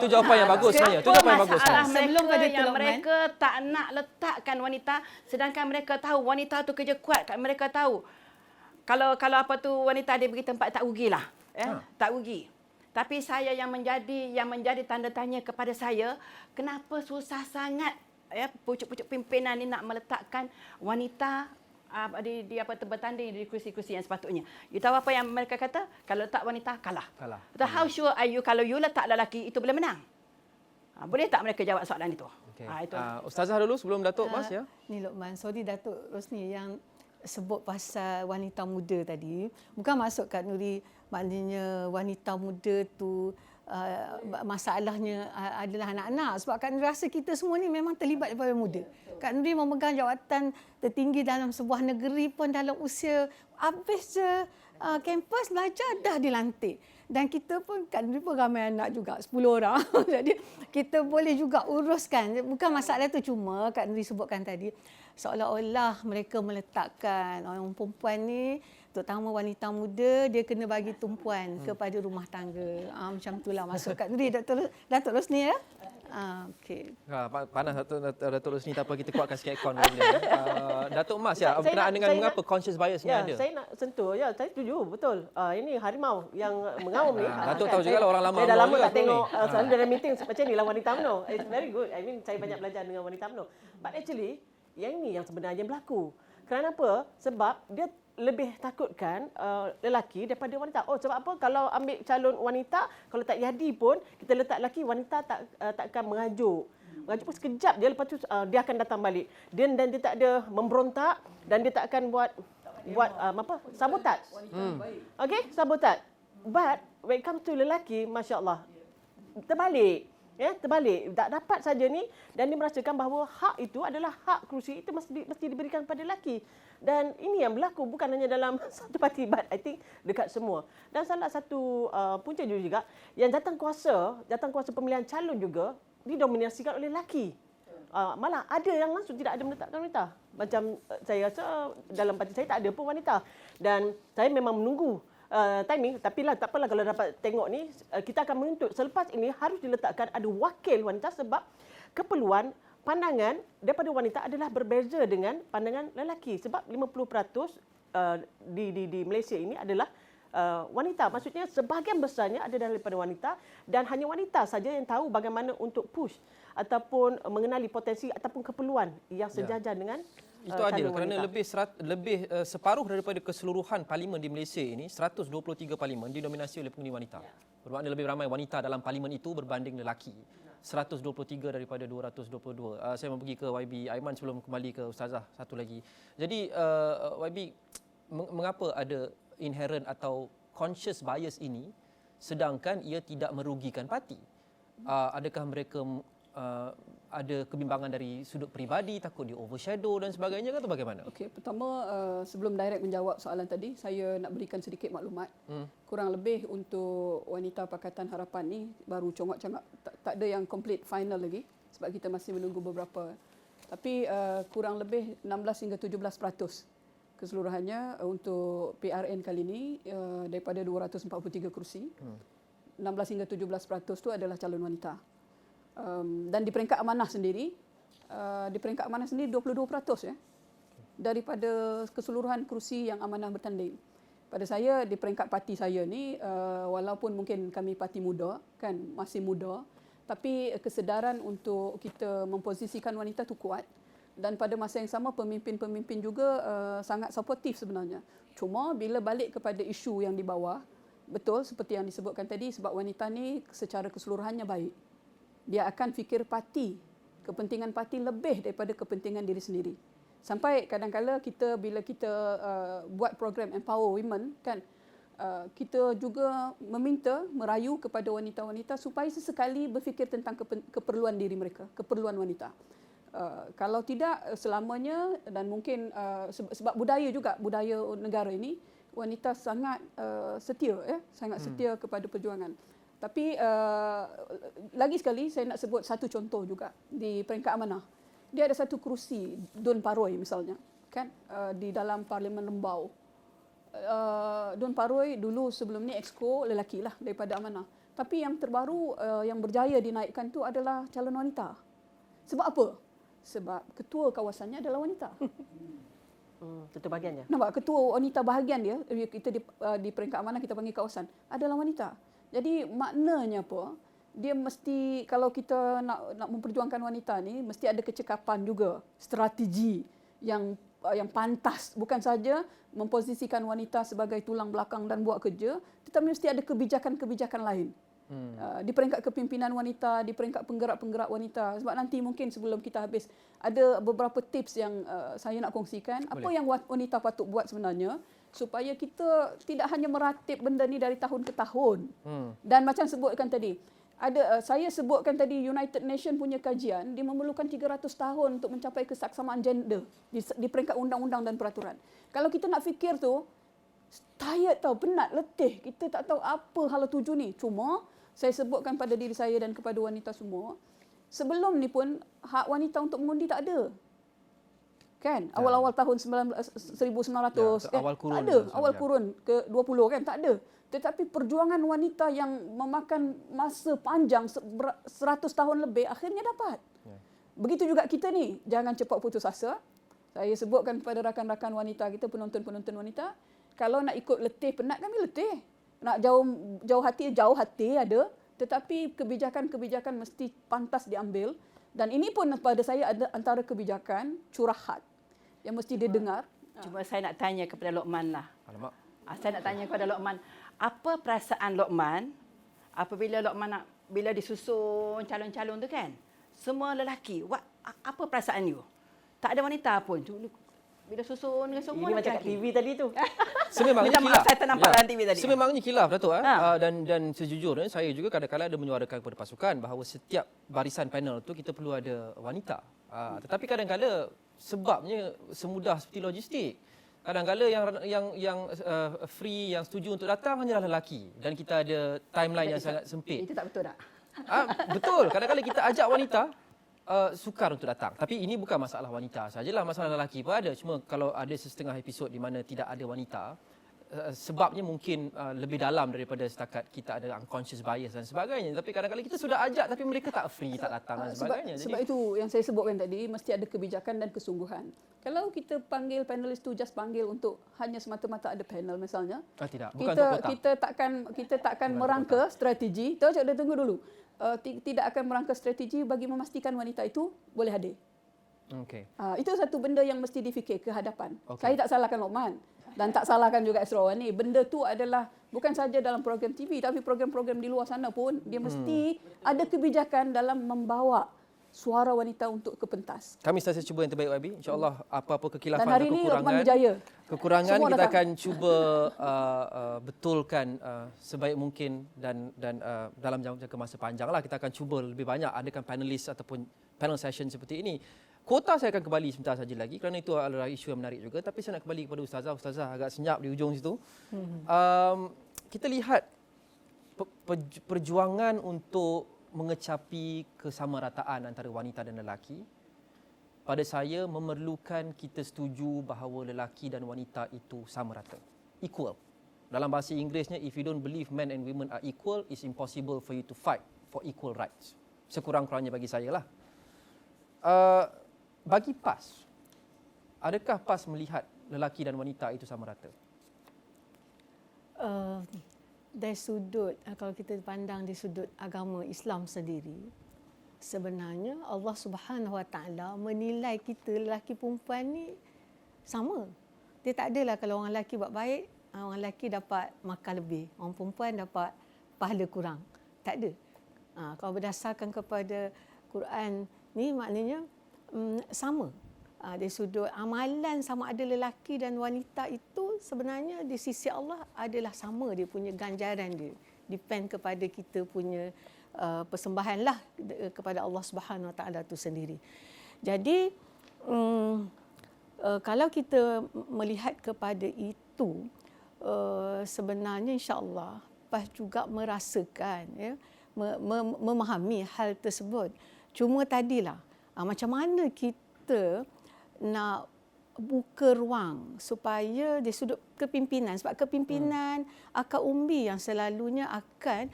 Itu jawapan yang bagus sebenarnya. Itu jawapan yang bagus. Masalah Sebelum pada mereka yang Lokman, mereka tak nak letakkan wanita, sedangkan mereka tahu wanita tu kerja kuat. Mereka tahu kalau apa tu wanita dia pergi tempat tak rugilah. Tak rugi. Tapi saya yang menjadi tanda tanya kepada saya, kenapa susah sangat pucuk-pucuk pimpinan ni nak meletakkan wanita di bertanding di kursi-kursi yang sepatutnya. You tahu apa yang mereka kata? Kalau letak wanita kalah. So, how sure are you kalau you letak lelaki itu boleh menang? Boleh tak mereka jawab soalan itu? Okay. Itu. Ustazah dulu sebelum Datuk Mas ya. Ni Lokman, sorry Datuk Rosni yang sebut pasal wanita muda tadi. Bukan maksud Kak Nuri maknanya wanita muda tu masalahnya adalah anak-anak. Sebab Kak Nuri rasa kita semua ni memang terlibat daripada muda. Kak Nuri memegang jawatan tertinggi dalam sebuah negeri pun dalam usia habis je kampus belajar dah dilantik. Dan kita pun, Kak Nuri pun ramai anak juga, 10 orang. Jadi kita boleh juga uruskan. Bukan masalah tu, cuma Kak Nuri sebutkan tadi, seolah-olah mereka meletakkan orang perempuan ni, terutama wanita muda, dia kena bagi tumpuan kepada rumah tangga. Macam itulah maksud Kak Nuri. Datuk Rosni ya? Okey. Panas Datuk Rosni, tak apa kita kuatkan sikit aircon dia. Datuk Mas ya, berkenaan dengan mengapa conscious bias ni ada? Saya nak sentuh, saya setuju, betul. Ini harimau yang mengaum ni. Datuk tahu juga lah orang lama. Saya dah lama tak tengok selalu dalam meeting macam ni lah wanita UMNO. It's very good. I mean, saya banyak belajar dengan wanita UMNO. But actually, yang ini yang sebenarnya berlaku. Kerana apa? Sebab dia lebih takutkan lelaki daripada wanita. Sebab apa? Kalau ambil calon wanita, kalau tak jadi pun, kita letak lelaki, wanita takkan mengajuk. Mengajuk pun sekejap je, lepas tu dia akan datang balik. Dan dia tak ada memberontak dan dia tak akan buat sabotaj. Okey, sabotaj. But when it comes to lelaki, masya-Allah, terbalik. Terbalik. Tak dapat saja ni dan dia merasakan bahawa hak itu adalah hak kerusi, itu mesti diberikan kepada lelaki. Dan ini yang berlaku bukan hanya dalam satu parti, but I think dekat semua. Dan salah satu punca juga yang datang kuasa pemilihan calon juga didominasikan oleh lelaki. Malah ada yang langsung tidak ada meletakkan wanita. Macam saya rasa dalam parti saya tak ada pun wanita. Dan saya memang menunggu timing, tapi tak apalah kalau dapat tengok ni, kita akan menuntut selepas ini harus diletakkan ada wakil wanita sebab keperluan pandangan daripada wanita adalah berbeza dengan pandangan lelaki. Sebab 50% di Malaysia ini adalah wanita. Maksudnya sebahagian besarnya ada daripada wanita dan hanya wanita saja yang tahu bagaimana untuk push ataupun mengenali potensi ataupun keperluan yang sejajar dengan itu adil kerana lebih separuh daripada keseluruhan parlimen di Malaysia ini, 123 parlimen didominasi oleh penghuni wanita. Bermakna lebih ramai wanita dalam parlimen itu berbanding lelaki. 123 daripada 222. Saya mau pergi ke YB Aiman sebelum kembali ke Ustazah satu lagi. Jadi YB, mengapa ada inherent atau conscious bias ini sedangkan ia tidak merugikan parti? Adakah mereka ada kebimbangan dari sudut peribadi, takut di overshadow dan sebagainya atau bagaimana? Okey, pertama sebelum direct menjawab soalan tadi, saya nak berikan sedikit maklumat. Kurang lebih untuk wanita Pakatan Harapan ni baru congak-congak, tak ada yang complete final lagi sebab kita masih menunggu beberapa. Tapi kurang lebih 16 hingga 17% keseluruhannya untuk PRN kali ini daripada 243 kerusi. 16 hingga 17% tu adalah calon wanita. Dan di peringkat amanah sendiri 22% ya, daripada keseluruhan kerusi yang amanah bertanding. Pada saya di peringkat parti saya ni, walaupun mungkin kami parti muda kan, masih muda, tapi kesedaran untuk kita memposisikan wanita tu kuat dan pada masa yang sama pemimpin-pemimpin juga sangat suportif sebenarnya. Cuma bila balik kepada isu yang di bawah, betul seperti yang disebutkan tadi, sebab wanita ni secara keseluruhannya baik. Dia akan fikir parti, kepentingan parti lebih daripada kepentingan diri sendiri. Sampai kadang-kala bila kita buat program Empower Women kan, kita juga merayu kepada wanita-wanita supaya sesekali berfikir tentang keperluan diri mereka, keperluan wanita. Kalau tidak selamanya, dan mungkin sebab budaya negara ini, wanita sangat setia, sangat setia kepada perjuangan. Tapi lagi sekali saya nak sebut satu contoh juga di peringkat amanah. Dia ada satu kerusi Dun Paroi misalnya, kan, di dalam Parlimen Lembau. Dun Paroi dulu sebelum ni exco lelaki lah daripada amanah. Tapi yang terbaru yang berjaya dinaikkan tu adalah calon wanita. Sebab apa? Sebab ketua kawasannya adalah wanita. Ketua bahagiannya. Nampak, ketua wanita bahagian dia, kita di peringkat amanah kita panggil kawasan, adalah wanita. Jadi maknanya apa? Dia mesti, kalau kita nak memperjuangkan wanita ni, mesti ada kecekapan juga, strategi yang pantas. Bukan saja memposisikan wanita sebagai tulang belakang dan buat kerja, tetapi mesti ada kebijakan-kebijakan lain. Di peringkat kepimpinan wanita, di peringkat penggerak-penggerak wanita. Sebab nanti mungkin sebelum kita habis, ada beberapa tips yang saya nak kongsikan. Apa yang wanita patut buat sebenarnya, supaya kita tidak hanya meratip benda ni dari tahun ke tahun. Dan macam sebutkan tadi, saya sebutkan tadi United Nations punya kajian, dia memerlukan 300 tahun untuk mencapai kesaksamaan gender di peringkat undang-undang dan peraturan. Kalau kita nak fikir tu, tired tau, penat, letih. Kita tak tahu apa hala tuju ni. Cuma saya sebutkan pada diri saya dan kepada wanita semua, sebelum ni pun hak wanita untuk mengundi tak ada. Kan? Awal-awal tahun 1900 awal kurun tak ada. Awal kurun ke 20 kan tak ada. Tetapi perjuangan wanita yang memakan masa panjang 100 tahun lebih akhirnya dapat. Begitu juga kita ni, jangan cepat putus asa. Saya sebutkan kepada rakan-rakan wanita kita, penonton-penonton wanita, kalau nak ikut letih, penat kami letih. Nak jauh hati ada, tetapi kebijakan-kebijakan mesti pantas diambil. Dan ini pun pada saya ada antara kebijakan curahat yang mesti didengar. Cuma saya nak tanya kepada Lokman lah. Alamak. Saya nak tanya kepada Lokman, apa perasaan Lokman apabila Lokman bila disusun calon-calon tu kan? Semua lelaki. Apa perasaan you? Tak ada wanita pun. Bila susun dengan semua Ini macam kat TV tadi tu. Sememangnya Minta maaf, kilaf. saya tak nampak dalam TV tadi. Sememangnya kilaf, Datuk. Dan sejujurnya saya juga kadang-kadang ada menyuarakan kepada pasukan bahawa setiap barisan panel tu kita perlu ada wanita. Tetapi kadang-kadang sebabnya semudah seperti logistik. Kadang-kadang yang free, yang setuju untuk datang hanyalah lelaki. Dan kita ada timeline yang sangat sempit. Itu tak betul tak? Betul. Kadang-kadang kita ajak wanita, sukar untuk datang. Tapi ini bukan masalah wanita sajalah, masalah lelaki pun ada. Cuma kalau ada setengah episod di mana tidak ada wanita, sebabnya mungkin lebih dalam daripada setakat kita ada unconscious bias dan sebagainya. Tapi kadang-kadang kita sudah ajak tapi mereka tak free, tak datang dan sebagainya. Sebab itu yang saya sebutkan tadi, mesti ada kebijakan dan kesungguhan. Kalau kita panggil panelis tu just panggil untuk hanya semata-mata ada panel misalnya, tidak, bukan untuk kota. kita takkan merangka strategi. Tunggu dulu. Tidak akan merangka strategi bagi memastikan wanita itu boleh hadir. Okay. Itu satu benda yang mesti difikir ke hadapan. Okay. Saya tak salahkan Lokman dan tak salahkan juga Astro Awani. Benda tu adalah bukan saja dalam program TV tapi program-program di luar sana pun dia mesti ada kebijakan dalam membawa suara wanita untuk ke pentas. Kami sentiasa cuba yang terbaik, YB. InsyaAllah apa-apa kekilafan dan hari dan ini Lokman berjaya. Kekurangan Semua kita datang. akan cuba betulkan sebaik mungkin dan dalam jangka masa panjang lah kita akan cuba lebih banyak adakan panelis ataupun panel session seperti ini. Kuota saya akan kembali sebentar saja lagi kerana itu adalah isu yang menarik juga. Tapi saya nak kembali kepada Ustazah. Ustazah agak senyap di ujung situ. Kita lihat perjuangan untuk mengecapi kesamarataan antara wanita dan lelaki. Pada saya memerlukan kita setuju bahawa lelaki dan wanita itu sama rata. Equal. Dalam bahasa Inggerisnya, if you don't believe men and women are equal, it's impossible for you to fight for equal rights. Sekurang-kurangnya bagi saya lah. Bagi PAS, adakah PAS melihat lelaki dan wanita itu sama rata? Dari sudut, kalau kita pandang di sudut agama Islam sendiri, sebenarnya Allah Subhanahu Wa Taala menilai kita lelaki perempuan ni sama. Dia tak adalah kalau orang lelaki buat baik, orang lelaki dapat makan lebih, orang perempuan dapat pahala kurang. Tak ada. Kalau berdasarkan kepada Quran ni maknanya sama. Dari sudut amalan sama ada lelaki dan wanita itu sebenarnya di sisi Allah adalah sama dia punya ganjaran dia. Depend kepada kita punya persembahanlah kepada Allah Subhanahu Wa Taala itu sendiri. Jadi kalau kita melihat kepada itu, sebenarnya insya-Allah PAS juga merasakan ya, memahami hal tersebut. Cuma tadilah macam mana kita nak buka ruang supaya di sudut kepimpinan, sebab kepimpinan akar umbi yang selalunya akan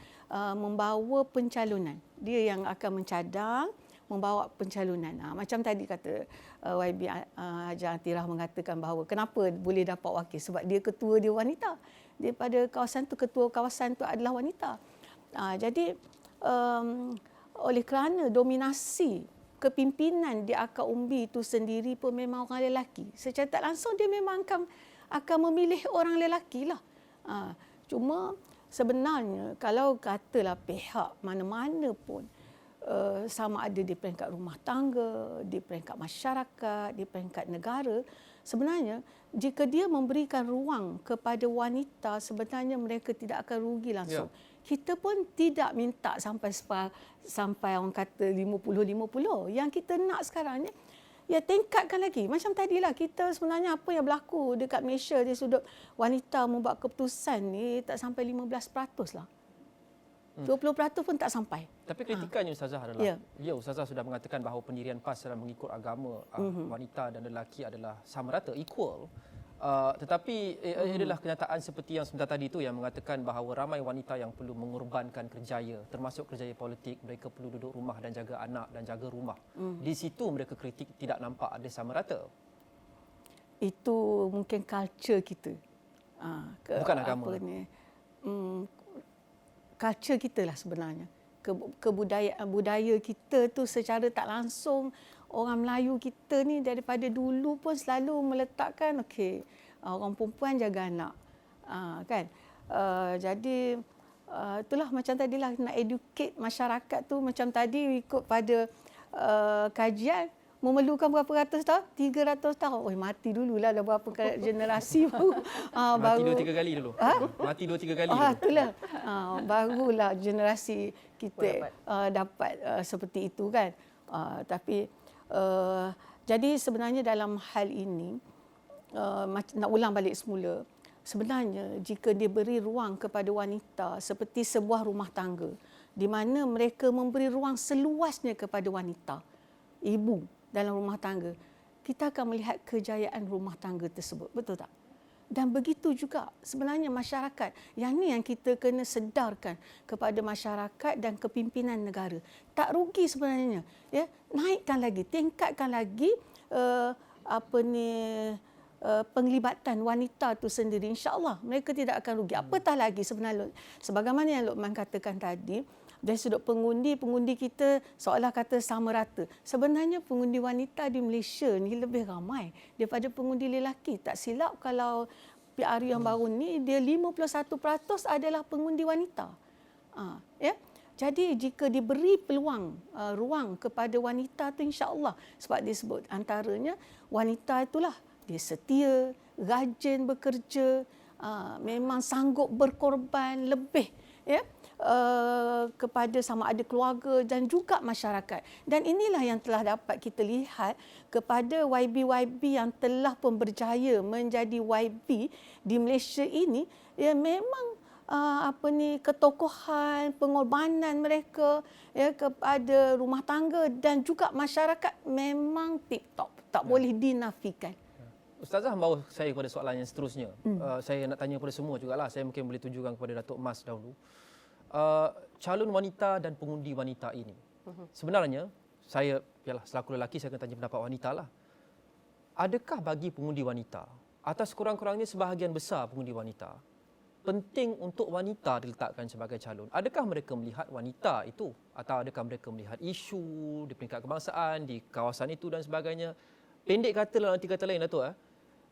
membawa pencalonan. Dia yang akan mencadang, membawa pencalonan. Macam tadi kata YB Haji Atirah mengatakan bahawa kenapa boleh dapat wakil, sebab dia ketua dia wanita. Daripada kawasan tu, ketua kawasan tu adalah wanita. Jadi oleh kerana dominasi kepimpinan di akar umbi itu sendiri pun memang orang lelaki, secara tak langsung dia memang akan memilih orang lelaki lah. Cuma sebenarnya kalau katalah pihak mana-mana pun, sama ada di peringkat rumah tangga, di peringkat masyarakat, di peringkat negara, sebenarnya jika dia memberikan ruang kepada wanita, sebenarnya mereka tidak akan rugi langsung. Kita pun tidak minta sampai orang kata 50-50. Yang kita nak sekarang ni, ya tingkatkan lagi. Macam tadilah kita sebenarnya apa yang berlaku dekat Malaysia di sudut wanita membuat keputusan ni tak sampai 15% lah. 20% pun tak sampai. Tapi kritikannya Ustazah adalah, Ustazah sudah mengatakan bahawa pendirian PAS dalam mengikut agama wanita dan lelaki adalah sama rata, equal. Tetapi adalah kenyataan seperti yang sebentar tadi itu yang mengatakan bahawa ramai wanita yang perlu mengorbankan kerjaya, termasuk kerjaya politik. Mereka perlu duduk rumah dan jaga anak dan jaga rumah. Di situ mereka kritik tidak nampak ada sama rata. Itu mungkin culture kita. Bukan agama. Culture kita lah sebenarnya. Budaya kita tu secara tak langsung, orang Melayu kita ni daripada dulu pun selalu meletakkan orang perempuan jaga anak. Kan? Jadi itulah macam tadilah nak educate masyarakat tu, macam tadi ikut pada kajian memerlukan berapa ratus tahun? 300 tahun. Mati dululah dah berapa generasi baru. Mati 2-3 kali dulu. Mati 2-3 kali dulu. Itulah. Barulah generasi kita dapat seperti itu kan. Tapi jadi sebenarnya dalam hal ini, nak ulang balik semula, sebenarnya jika diberi ruang kepada wanita seperti sebuah rumah tangga, di mana mereka memberi ruang seluasnya kepada wanita, ibu dalam rumah tangga, kita akan melihat kejayaan rumah tangga tersebut. Betul tak? Dan begitu juga sebenarnya masyarakat. Yang ni yang kita kena sedarkan kepada masyarakat dan kepimpinan negara. Tak rugi sebenarnya. Ya, naikkan lagi, tingkatkan lagi penglibatan wanita itu sendiri. InsyaAllah mereka tidak akan rugi. Apatah lagi sebenarnya, sebagaimana yang Luqman katakan tadi, dari sudut pengundi kita seolah kata sama rata. Sebenarnya pengundi wanita di Malaysia ni lebih ramai daripada pengundi lelaki. Tak silap kalau PR yang baru ni, dia 51% adalah pengundi wanita. Ya. Jadi jika diberi peluang, ruang kepada wanita tu, insya-Allah, sebab disebut antaranya wanita itulah dia setia, rajin bekerja, memang sanggup berkorban lebih, ya, kepada sama ada keluarga dan juga masyarakat. Dan inilah yang telah dapat kita lihat kepada YB-YB yang telah pun berjaya menjadi YB di Malaysia ini. Ya, memang ketokohan, pengorbanan mereka ya kepada rumah tangga dan juga masyarakat memang tip-top, tak boleh dinafikan. Ustazah membawa saya kepada soalan yang seterusnya. Saya nak tanya kepada semua jugalah. Saya mungkin boleh tujukan kepada Datuk Mas dahulu. Calon wanita dan pengundi wanita ini, sebenarnya saya selaku lelaki saya akan tanya pendapat wanita lah. Adakah bagi pengundi wanita, atas kurang-kurangnya sebahagian besar pengundi wanita, penting untuk wanita diletakkan sebagai calon? Adakah mereka melihat wanita itu, atau adakah mereka melihat isu di peringkat kebangsaan di kawasan itu dan sebagainya? Pendek kata lah, nanti kata lain Datuk,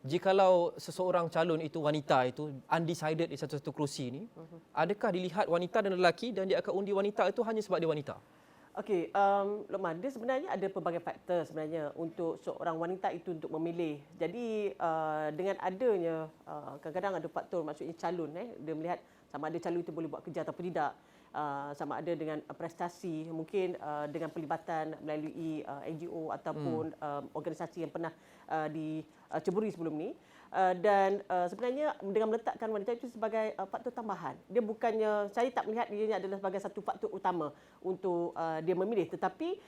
jikalau seseorang calon itu wanita itu undecided di satu-satu kerusi ini, adakah dilihat wanita dan lelaki dan dia akan undi wanita itu hanya sebab dia wanita? Okey, Luqman, dia sebenarnya ada pelbagai faktor sebenarnya untuk seorang wanita itu untuk memilih. Jadi dengan adanya kadang-kadang ada faktor, maksudnya calon, dia melihat sama ada calon itu boleh buat kerja ataupun tidak. sama ada dengan prestasi, mungkin dengan pelibatan melalui NGO ataupun organisasi yang pernah diceburi sebelum ni. Dan sebenarnya dengan meletakkan wanita itu sebagai faktor tambahan. Dia bukannya, saya tak melihat dia adalah sebagai satu faktor utama untuk dia memilih. Tetapi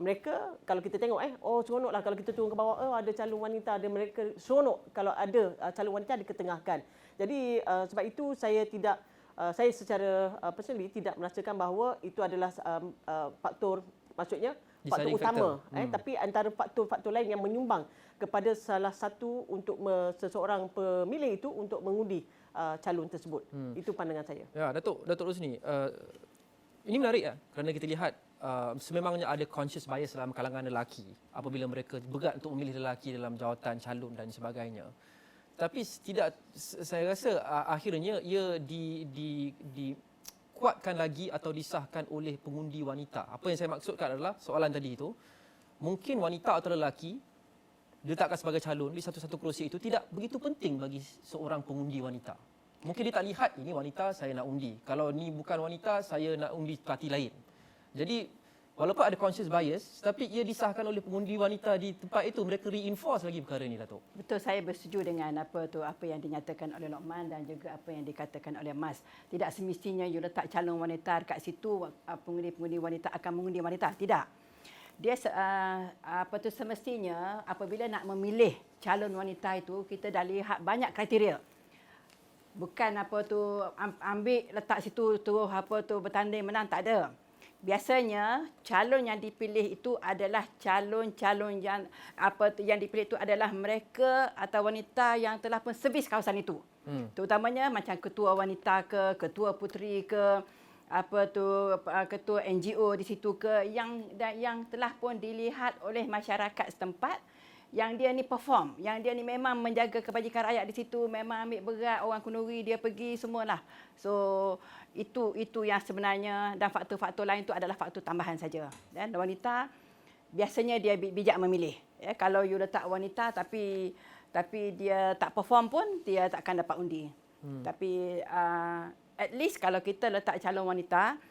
mereka, kalau kita tengok, seronoklah kalau kita turun ke bawah, ada calon wanita, mereka seronok kalau ada calon wanita diketengahkan. Jadi sebab itu saya secara personally tidak merasakan bahawa itu adalah faktor, maksudnya faktor utama, tapi antara faktor-faktor lain yang menyumbang kepada salah satu untuk seseorang pemilih itu untuk mengundi calon tersebut. Itu pandangan saya. Ya, Datuk Rosni, ini menarik kerana kita lihat sememangnya ada conscious bias dalam kalangan lelaki apabila mereka berat untuk memilih lelaki dalam jawatan calon dan sebagainya. Tapi saya rasa akhirnya ia dikuatkan lagi atau disahkan oleh pengundi wanita. Apa yang saya maksudkan adalah soalan tadi itu, mungkin wanita atau lelaki diletakkan sebagai calon di satu-satu kerusi itu tidak begitu penting bagi seorang pengundi wanita. Mungkin dia tak lihat ini wanita saya nak undi. Kalau ni bukan wanita saya nak undi parti lain. Jadi walaupun ada conscious bias, tapi ia disahkan oleh pengundi wanita di tempat itu. Mereka reinforce lagi perkara ini, Datuk. Betul, saya bersetuju dengan apa yang dinyatakan oleh Lokman dan juga apa yang dikatakan oleh Mas. Tidak semestinya you letak calon wanita dekat situ, pengundi-pengundi wanita akan mengundi wanita. Tidak. Dia semestinya apabila nak memilih calon wanita itu, kita dah lihat banyak kriteria. Bukan ambil letak situ bertanding menang, tak ada. Biasanya calon yang dipilih itu adalah calon-calon yang dipilih itu adalah mereka atau wanita yang telah pun servis kawasan itu. Terutamanya macam ketua wanita ke, ketua puteri ke, ketua NGO di situ ke, yang telah pun dilihat oleh masyarakat setempat, yang dia ni perform, yang dia ni memang menjaga kebajikan rakyat di situ, memang ambil berat orang Kenduri, dia pergi semualah. So itu yang sebenarnya, dan faktor-faktor lain itu adalah faktor tambahan saja. Dan wanita biasanya dia bijak memilih. Ya, kalau you letak wanita tapi dia tak perform pun, dia tak akan dapat undi. Tapi at least kalau kita letak calon wanita,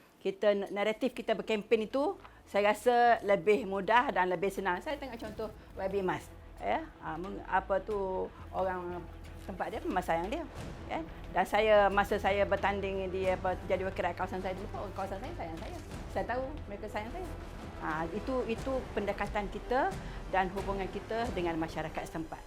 naratif kita berkempen itu, saya rasa lebih mudah dan lebih senang. Saya tengok contoh YB Mas. Ya, orang tempat dia memang sayang dia. Ya. Dan masa saya bertanding jadi wakil rakyat kawasan saya dulu, kawasan saya sayang saya. Saya tahu mereka sayang saya. Itu pendekatan kita dan hubungan kita dengan masyarakat setempat.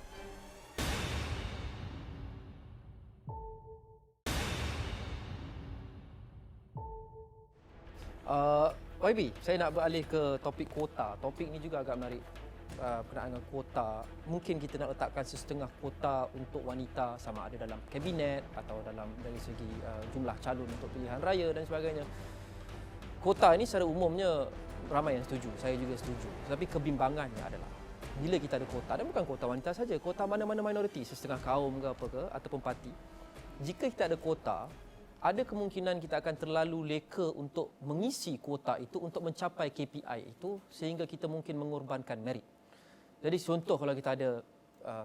YB, saya nak beralih ke topik kuota. Topik ini juga agak menarik berkenaan dengan kuota. Mungkin kita nak letakkan setengah kuota untuk wanita, sama ada dalam kabinet atau dari segi jumlah calon untuk pilihan raya dan sebagainya. Kuota ini secara umumnya ramai yang setuju, saya juga setuju. Tapi kebimbangannya adalah bila kita ada kuota, dan bukan kuota wanita saja, kuota mana-mana minoriti, setengah kaum ke apa ke, ataupun parti. Jika kita ada kuota, ada kemungkinan kita akan terlalu leka untuk mengisi kuota itu untuk mencapai KPI itu, sehingga kita mungkin mengorbankan merit. Jadi contoh kalau kita ada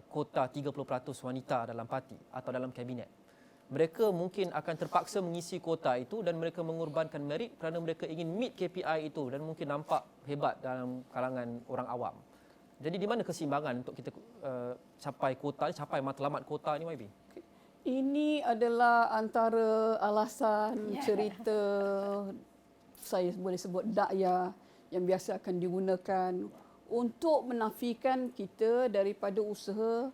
kuota 30% wanita dalam parti atau dalam kabinet, mereka mungkin akan terpaksa mengisi kuota itu dan mereka mengorbankan merit kerana mereka ingin meet KPI itu dan mungkin nampak hebat dalam kalangan orang awam. Jadi di mana keseimbangan untuk kita capai kuota, capai matlamat kuota ini, YB? Ini adalah antara alasan cerita, saya boleh sebut dakwah, yang biasa akan digunakan untuk menafikan kita daripada usaha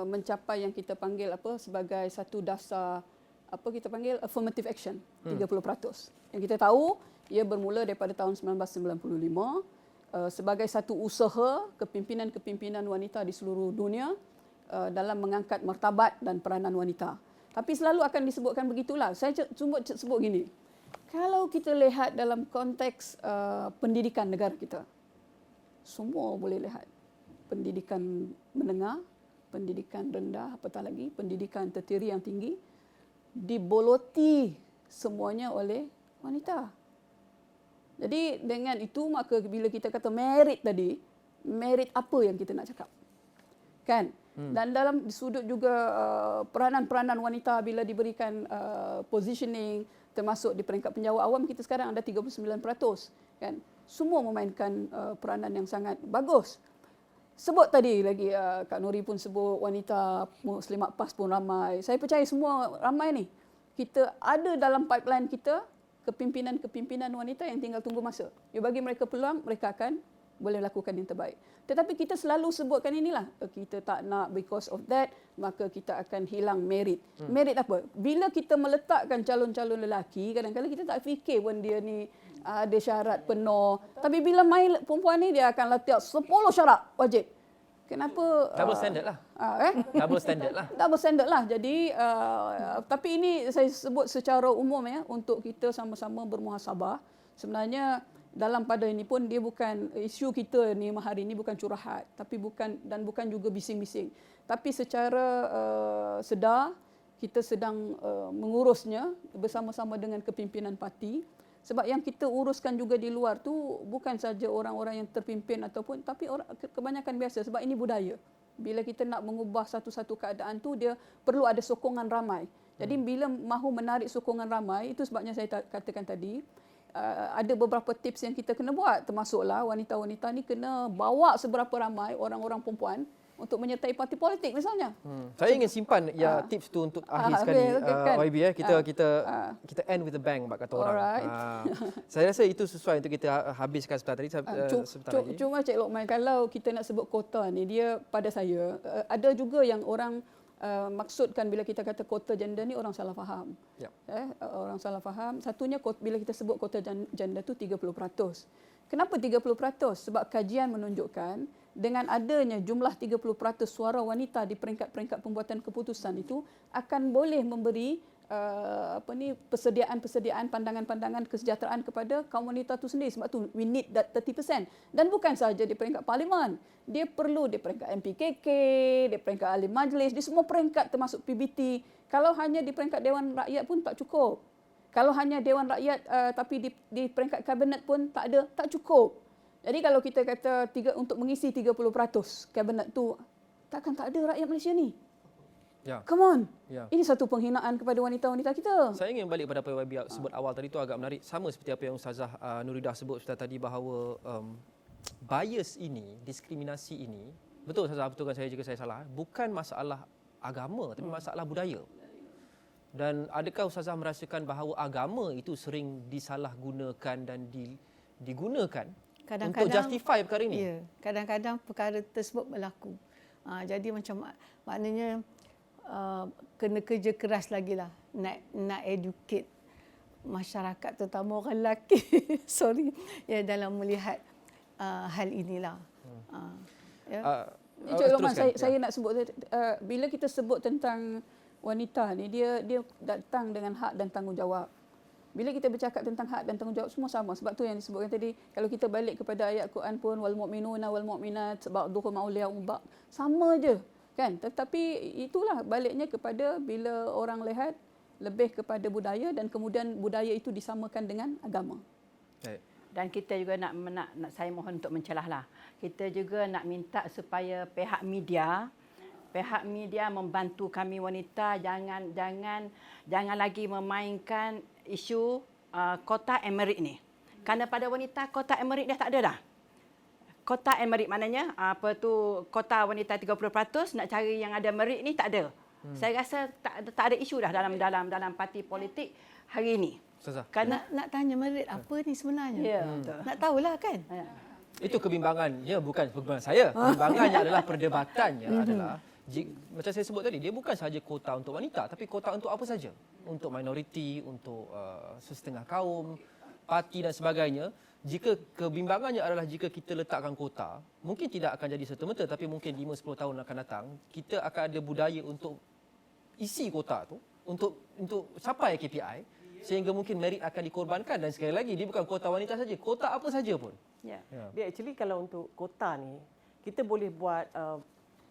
mencapai yang kita panggil sebagai satu dasar kita panggil affirmative action 30%. Yang kita tahu ia bermula daripada tahun 1995 sebagai satu usaha kepimpinan-kepimpinan wanita di seluruh dunia dalam mengangkat martabat dan peranan wanita. Tapi selalu akan disebutkan begitulah. Saya sebut gini. Kalau kita lihat dalam konteks pendidikan negara kita, semua boleh lihat. Pendidikan menengah, pendidikan rendah, apatah lagi, pendidikan tertiary yang tinggi, diboloti semuanya oleh wanita. Jadi dengan itu, maka bila kita kata merit tadi, merit apa yang kita nak cakap? Kan? Dan dalam sudut juga peranan-peranan wanita bila diberikan positioning, termasuk di peringkat penjawat awam kita sekarang ada 39%, kan. Semua memainkan peranan yang sangat bagus. Sebut tadi lagi Kak Nuri pun sebut wanita Muslimat PAS pun ramai. Saya percaya semua ramai ni. Kita ada dalam pipeline kita kepimpinan-kepimpinan wanita yang tinggal tunggu masa. Ya, bagi mereka peluang, mereka akan boleh lakukan yang terbaik. Tetapi kita selalu sebutkan inilah, kita tak nak because of that, maka kita akan hilang merit. Merit apa? Bila kita meletakkan calon-calon lelaki, kadang-kadang kita tak fikir pun dia ni ada syarat penuh. Tapi bila main perempuan ni, dia akan letak 10 syarat wajib. Kenapa? Double standard lah. Double standard lah. Double standard lah. Jadi, tapi ini saya sebut secara umum ya, untuk kita sama-sama bermuhasabah. Sebenarnya, dalam pada ini pun dia bukan isu kita ni hari ini bukan curahat, tapi bukan juga bising-bising. Tapi secara sedar kita sedang mengurusnya bersama-sama dengan kepimpinan parti. Sebab yang kita uruskan juga di luar tu bukan saja orang-orang yang terpimpin ataupun tapi kebanyakan biasa sebab ini budaya. Bila kita nak mengubah satu-satu keadaan tu dia perlu ada sokongan ramai. Jadi bila mahu menarik sokongan ramai itu sebabnya saya katakan tadi ada beberapa tips yang kita kena buat, termasuklah wanita-wanita ni kena bawa seberapa ramai orang-orang perempuan untuk menyertai parti politik misalnya. Saya ingin simpan tips tu untuk akhir sekali kan? YB kita end with the bang kata orang. Saya rasa itu sesuai untuk kita habiskan sebentar tadi sebentar lagi. Cuma Cik Lokman, kalau kita nak sebut kota ni, dia pada saya ada juga yang orang maksudkan bila kita kata kota gender ni orang salah faham. Yep. Orang salah faham. Satunya bila kita sebut kota gender tu 30%. Kenapa 30%? Sebab kajian menunjukkan dengan adanya jumlah 30% suara wanita di peringkat-peringkat pembuatan keputusan itu akan boleh memberi persediaan pandangan-pandangan kesejahteraan kepada kaum wanita itu sendiri. Sebab tu we need that 30%. Dan bukan sahaja di peringkat parlimen. Dia perlu di peringkat MPKK, di peringkat ahli majlis, di semua peringkat termasuk PBT. Kalau hanya di peringkat Dewan Rakyat pun tak cukup. Kalau hanya Dewan Rakyat tapi di peringkat kabinet pun tak cukup. Jadi kalau kita kata untuk mengisi 30% kabinet tu, takkan tak ada rakyat Malaysia ni. Ya. Come on. Ya. Ini satu penghinaan kepada wanita-wanita kita. Saya ingin balik pada apa yang YB sebut awal tadi tu agak menarik. Sama seperti apa yang Ustazah Nuridah sebut tadi bahawa bias ini, diskriminasi ini, betul Ustazah, betulkan saya jika saya salah, bukan masalah agama tapi masalah budaya. Dan adakah Ustazah merasakan bahawa agama itu sering disalahgunakan dan digunakan untuk justify perkara ini? Ya, kadang-kadang perkara tersebut berlaku. Jadi macam maknanya kena kerja keras lagi lah nak educate masyarakat terutama orang lelaki dalam melihat hal inilah. Encik Lokman, saya nak sebut bila kita sebut tentang wanita ni dia datang dengan hak dan tanggungjawab. Bila kita bercakap tentang hak dan tanggungjawab semua sama. Sebab tu yang disebutkan tadi, kalau kita balik kepada ayat Quran pun wal mu'minuna wal mu'minat ba'dhuhum awliya'u ba'd, sama je kan. Tetapi itulah baliknya kepada bila orang lihat lebih kepada budaya dan kemudian budaya itu disamakan dengan agama. Baik. Dan kita juga nak saya mohon untuk mencelahlah. Kita juga nak minta supaya pihak media membantu kami wanita jangan lagi memainkan isu kota emerit ni. Kerana pada wanita kota emerit dah tak ada dah. Kota emerit maknanya kota wanita 30% nak cari yang ada merit ni tak ada. Saya rasa tak ada isu dah dalam parti politik hari ini. Kerana nak tanya merit apa ni sebenarnya? Ya, nak tahulah kan? Ya. Itu kebimbangannya bukan kebimbangan saya. Kebimbangannya adalah perdebatannya adalah macam saya sebut tadi, dia bukan sahaja kota untuk wanita tapi kota untuk apa saja. Untuk minoriti, untuk sesetengah kaum, parti dan sebagainya. Jika kebimbangannya adalah jika kita letakkan kota, mungkin tidak akan jadi serta-merta tapi mungkin 5-10 tahun akan datang, kita akan ada budaya untuk isi kota tu untuk capai KPI sehingga mungkin merit akan dikorbankan. Dan sekali lagi, dia bukan kota wanita saja, kota apa saja pun. Ya. Dia actually kalau untuk kota ni, kita boleh buat,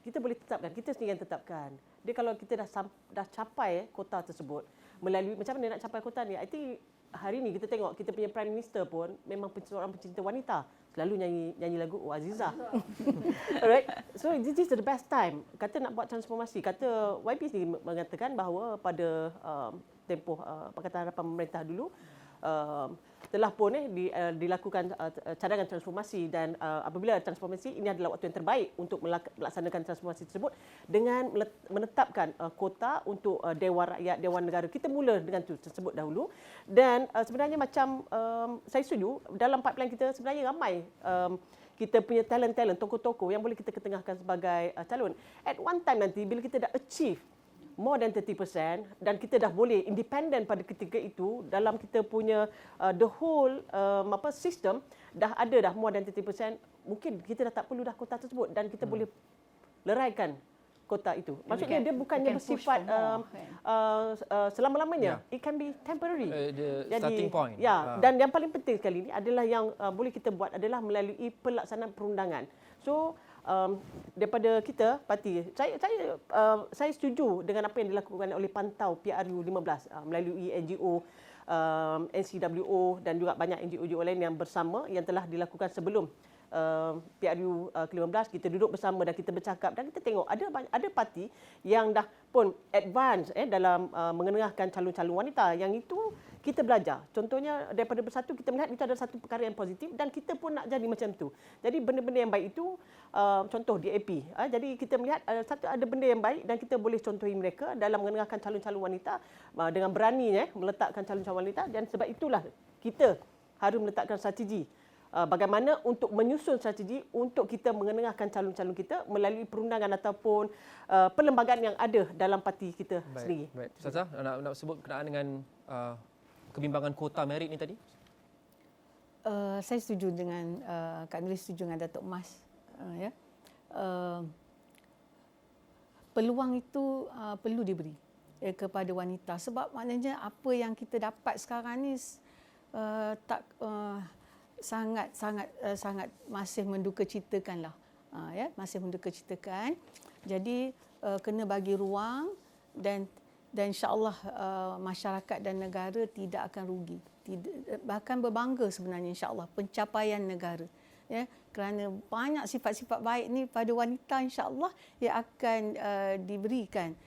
kita boleh tetapkan, kita sendiri yang tetapkan. Dia kalau kita dah capai kota tersebut, melalui macam mana nak capai kota ni, I think hari ni kita tengok kita punya Prime Minister pun memang seorang pencinta wanita. Selalu nyanyi lagu Azizah. Alright. So this is the best time. Kata nak buat transformasi. Kata YB sendiri mengatakan bahawa pada tempoh Pakatan Harapan pemerintah dulu telah pun dilakukan cadangan transformasi, dan apabila transformasi ini adalah waktu yang terbaik untuk melaksanakan transformasi tersebut dengan menetapkan kota untuk Dewan Rakyat, Dewan Negara. Kita mula dengan itu tersebut dahulu, dan sebenarnya macam saya setuju dalam pipeline kita sebenarnya ramai kita punya talent-talent, tokoh-tokoh yang boleh kita ketengahkan sebagai calon. At one time nanti bila kita dah achieve more than 30% dan kita dah boleh independent pada ketika itu, dalam kita punya the whole system dah ada dah more than 30%, mungkin kita dah tak perlu dah kota tersebut dan kita boleh leraikan kota itu. Maksudnya dia bukannya bersifat selama-lamanya. It can be temporary. The starting point. Ya, dan yang paling penting sekali ini adalah yang boleh kita buat adalah melalui pelaksanaan perundangan. So daripada kita parti, saya setuju dengan apa yang dilakukan oleh Pantau PRU 15 melalui NGO, NCWO dan juga banyak NGO lain yang bersama yang telah dilakukan sebelum PRU ke-15. Kita duduk bersama dan kita bercakap dan kita tengok ada parti yang dah pun advance dalam mengenengahkan calon-calon wanita, yang itu kita belajar. Contohnya daripada Bersatu kita melihat itu adalah satu perkara yang positif dan kita pun nak jadi macam tu. Jadi benda-benda yang baik itu contoh DAP. Jadi kita melihat ada benda yang baik dan kita boleh contohi mereka dalam mengenengahkan calon-calon wanita dengan berani meletakkan calon-calon wanita, dan sebab itulah kita harus meletakkan strategi bagaimana untuk menyusun strategi untuk kita mengenengahkan calon-calon kita melalui perundangan ataupun perlembagaan yang ada dalam parti kita sendiri. Baik. Ustazah, nak sebut berkenaan dengan kebimbangan kuota merit ni tadi? Saya setuju dengan Kak Nuri, setuju dengan Datuk Mas. Peluang itu perlu diberi kepada wanita, sebab maknanya apa yang kita dapat sekarang ni sangat masih mendukacitakan lah. Masih mendukacitakan. Jadi kena bagi ruang dan insya-Allah masyarakat dan negara tidak akan rugi. Bahkan berbangga sebenarnya insya-Allah pencapaian negara. Kerana banyak sifat-sifat baik ni pada wanita, insya-Allah yang akan diberikan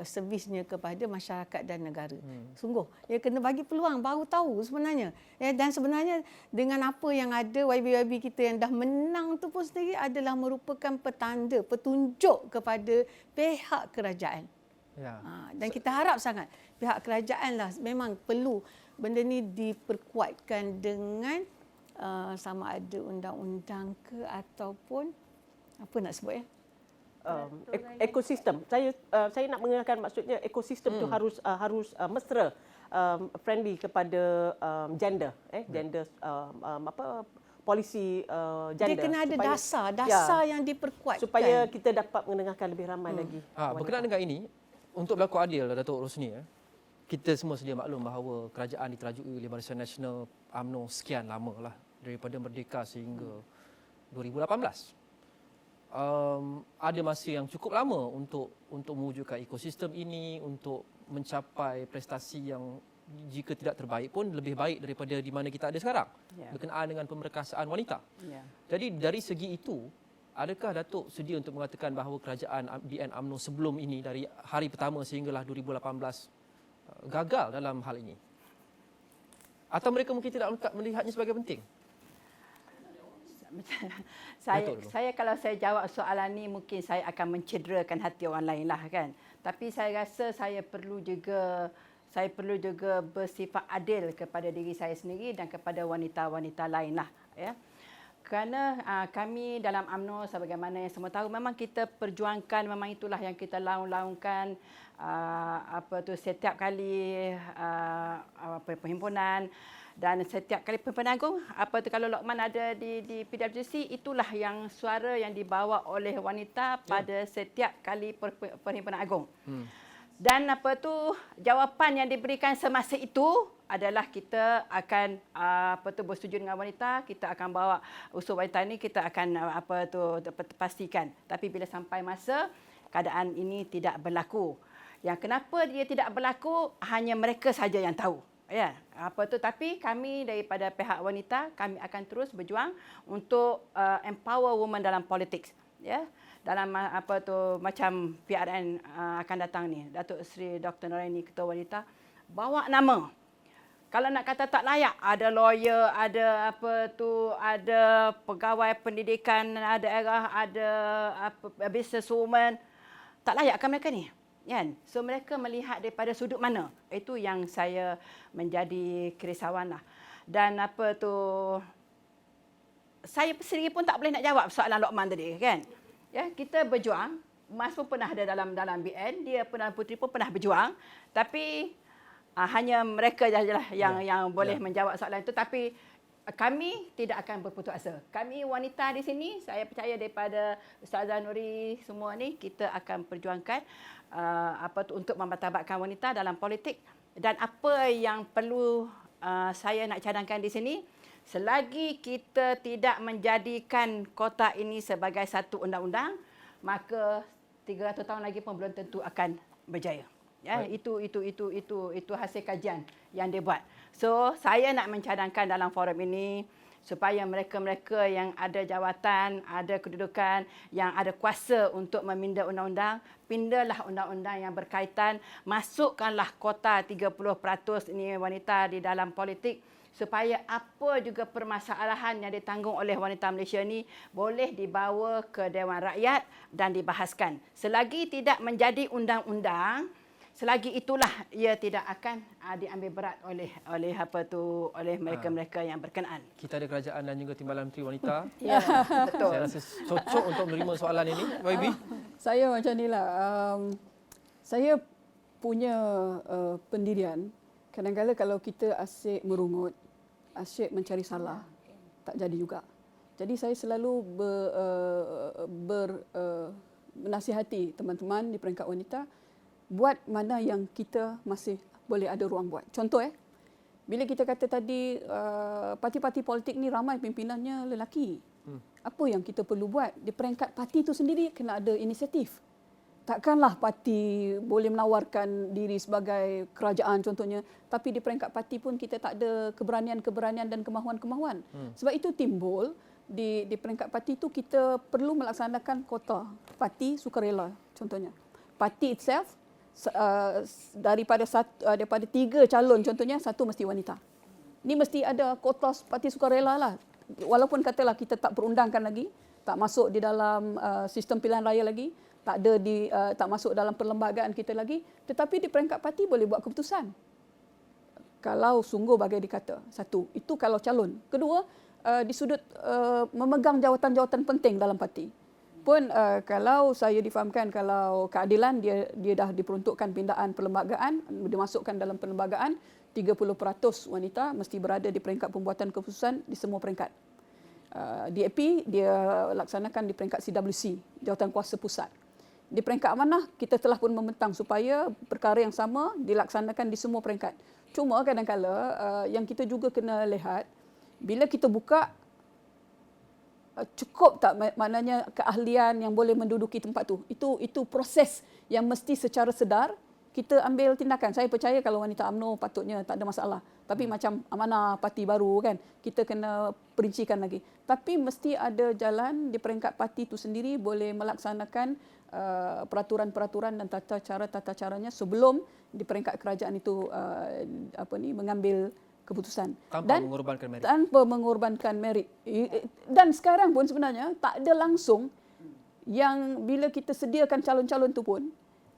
servisnya kepada masyarakat dan negara. Sungguh, kena bagi peluang, baru tahu sebenarnya. Dan sebenarnya dengan apa yang ada, YB kita yang dah menang tu pun sendiri adalah merupakan petanda, petunjuk kepada pihak kerajaan. Ya. Dan kita harap sangat pihak kerajaan lah memang perlu benda ni diperkuatkan dengan sama ada undang-undang ke ataupun apa nak sebut ekosistem. Saya nak mengenalkan maksudnya ekosistem tu harus mesra, friendly kepada gender, gender polisi gender. Dia kena ada dasar yang diperkuatkan supaya kita dapat mendengarkan lebih ramai lagi. Berkenaan dengan ini, untuk berlaku adil, Datuk Rosni, kita semua sedia maklum bahawa kerajaan diterajui oleh Barisan Nasional UMNO sekian lama lah, daripada merdeka sehingga 2018. Ada masa yang cukup lama untuk mewujudkan ekosistem ini, untuk mencapai prestasi yang jika tidak terbaik pun lebih baik daripada di mana kita ada sekarang, berkenaan dengan pemerkasaan wanita. Jadi dari segi itu, adakah Datuk sedia untuk mengatakan bahawa kerajaan BN UMNO sebelum ini dari hari pertama sehinggalah 2018 gagal dalam hal ini? Atau mereka mungkin tidak melihatnya sebagai penting? Saya kalau saya jawab soalan ni mungkin saya akan mencederakan hati orang lain lah kan. Tapi saya rasa saya perlu juga bersifat adil kepada diri saya sendiri dan kepada wanita-wanita lain lah. Kerana kami dalam UMNO sebagaimana yang semua tahu, memang kita perjuangkan, memang itulah yang kita laung-laungkan setiap kali perhimpunan. Dan setiap kali Perhimpunan Agung, kalau Lokman ada di PWC, itulah yang suara yang dibawa oleh wanita pada setiap kali Perhimpunan Agung. Dan jawapan yang diberikan semasa itu adalah kita akan bersetuju dengan wanita, kita akan bawa usul wanita ini, kita akan pastikan. Tapi bila sampai masa keadaan ini tidak berlaku. Yang kenapa dia tidak berlaku hanya mereka saja yang tahu. Tapi kami daripada pihak wanita, kami akan terus berjuang untuk empower women dalam politik. Dalam macam PRN akan datang ni, Datuk Seri Dr. Noraini, Ketua Wanita, bawa nama. Kalau nak kata tak layak, ada lawyer, ada ada pegawai pendidikan, ada businesswoman. Tak layakkah mereka ni? Kan? So mereka melihat daripada sudut mana? Itu yang saya menjadi kerisauan lah. Dan saya sendiri pun tak boleh nak jawab soalan Lokman tadi, kan? Ya, kita berjuang. Mas pun pernah ada dalam BN, dia pernah Puteri pun pernah berjuang, tapi hanya mereka sajalah yang boleh menjawab soalan itu. Tapi kami tidak akan berputus asa. Kami wanita di sini, saya percaya daripada Ustazah Nuri semua ni, kita akan perjuangkan untuk mempertabatkan wanita dalam politik. Dan apa yang perlu saya nak cadangkan di sini, selagi kita tidak menjadikan kota ini sebagai satu undang-undang, maka 300 tahun lagi pun belum tentu akan berjaya. Ya, itu hasil kajian yang dia buat. So, saya nak mencadangkan dalam forum ini supaya mereka-mereka yang ada jawatan, ada kedudukan, yang ada kuasa untuk meminda undang-undang, pindalah undang-undang yang berkaitan, masukkanlah kota 30% ini wanita di dalam politik, supaya apa juga permasalahan yang ditanggung oleh wanita Malaysia ni boleh dibawa ke Dewan Rakyat dan dibahaskan. Selagi tidak menjadi undang-undang, selagi itulah ia tidak akan diambil berat oleh mereka-mereka yang berkenaan. Kita ada kerajaan dan juga Timbalan Menteri Wanita. Ya, betul. Saya rasa cocok untuk menerima soalan ini. YB? Saya macam inilah. Saya punya pendirian, kadang-kadang kalau kita asyik merungut, asyik mencari salah, tak jadi juga. Jadi saya selalu menasihati teman-teman di peringkat wanita, buat mana yang kita masih boleh ada ruang buat. Contoh bila kita kata tadi parti-parti politik ni ramai pimpinannya lelaki. Apa yang kita perlu buat? Di peringkat parti itu sendiri kena ada inisiatif. Takkanlah parti boleh menawarkan diri sebagai kerajaan contohnya, tapi di peringkat parti pun kita tak ada keberanian-keberanian dan kemahuan-kemahuan. Sebab itu timbul di peringkat parti itu kita perlu melaksanakan kota parti sukarela contohnya. Parti itself daripada 3 calon contohnya, 1 mesti wanita. Ini mesti ada kota parti sukarela lah. Walaupun katalah kita tak perundangkan lagi, tak masuk di dalam sistem pilihan raya lagi, tak masuk dalam perlembagaan kita lagi, tetapi di peringkat parti boleh buat keputusan. Kalau sungguh bagai dikata. 1, itu kalau calon. Kedua, di sudut memegang jawatan-jawatan penting dalam parti. Pun kalau saya difahamkan kalau keadilan dia dah diperuntukkan pindaan perlembagaan, dimasukkan dalam perlembagaan, 30% wanita mesti berada di peringkat pembuatan keputusan di semua peringkat. DAP dia laksanakan di peringkat CWC, Jawatan Kuasa Pusat. Di peringkat amanah, kita telah pun membentang supaya perkara yang sama dilaksanakan di semua peringkat. Cuma kadang-kadang yang kita juga kena lihat, bila kita buka, cukup tak maknanya keahlian yang boleh menduduki tempat tu. Itu proses yang mesti secara sedar kita ambil tindakan. Saya percaya kalau wanita UMNO patutnya tak ada masalah. Tapi macam amanah parti baru kan, kita kena perincikan lagi. Tapi mesti ada jalan di peringkat parti itu sendiri boleh melaksanakan peraturan-peraturan dan tata caranya sebelum di peringkat kerajaan itu mengambil keputusan tanpa mengorbankan merit. Dan sekarang pun sebenarnya tak ada langsung yang bila kita sediakan calon-calon tu pun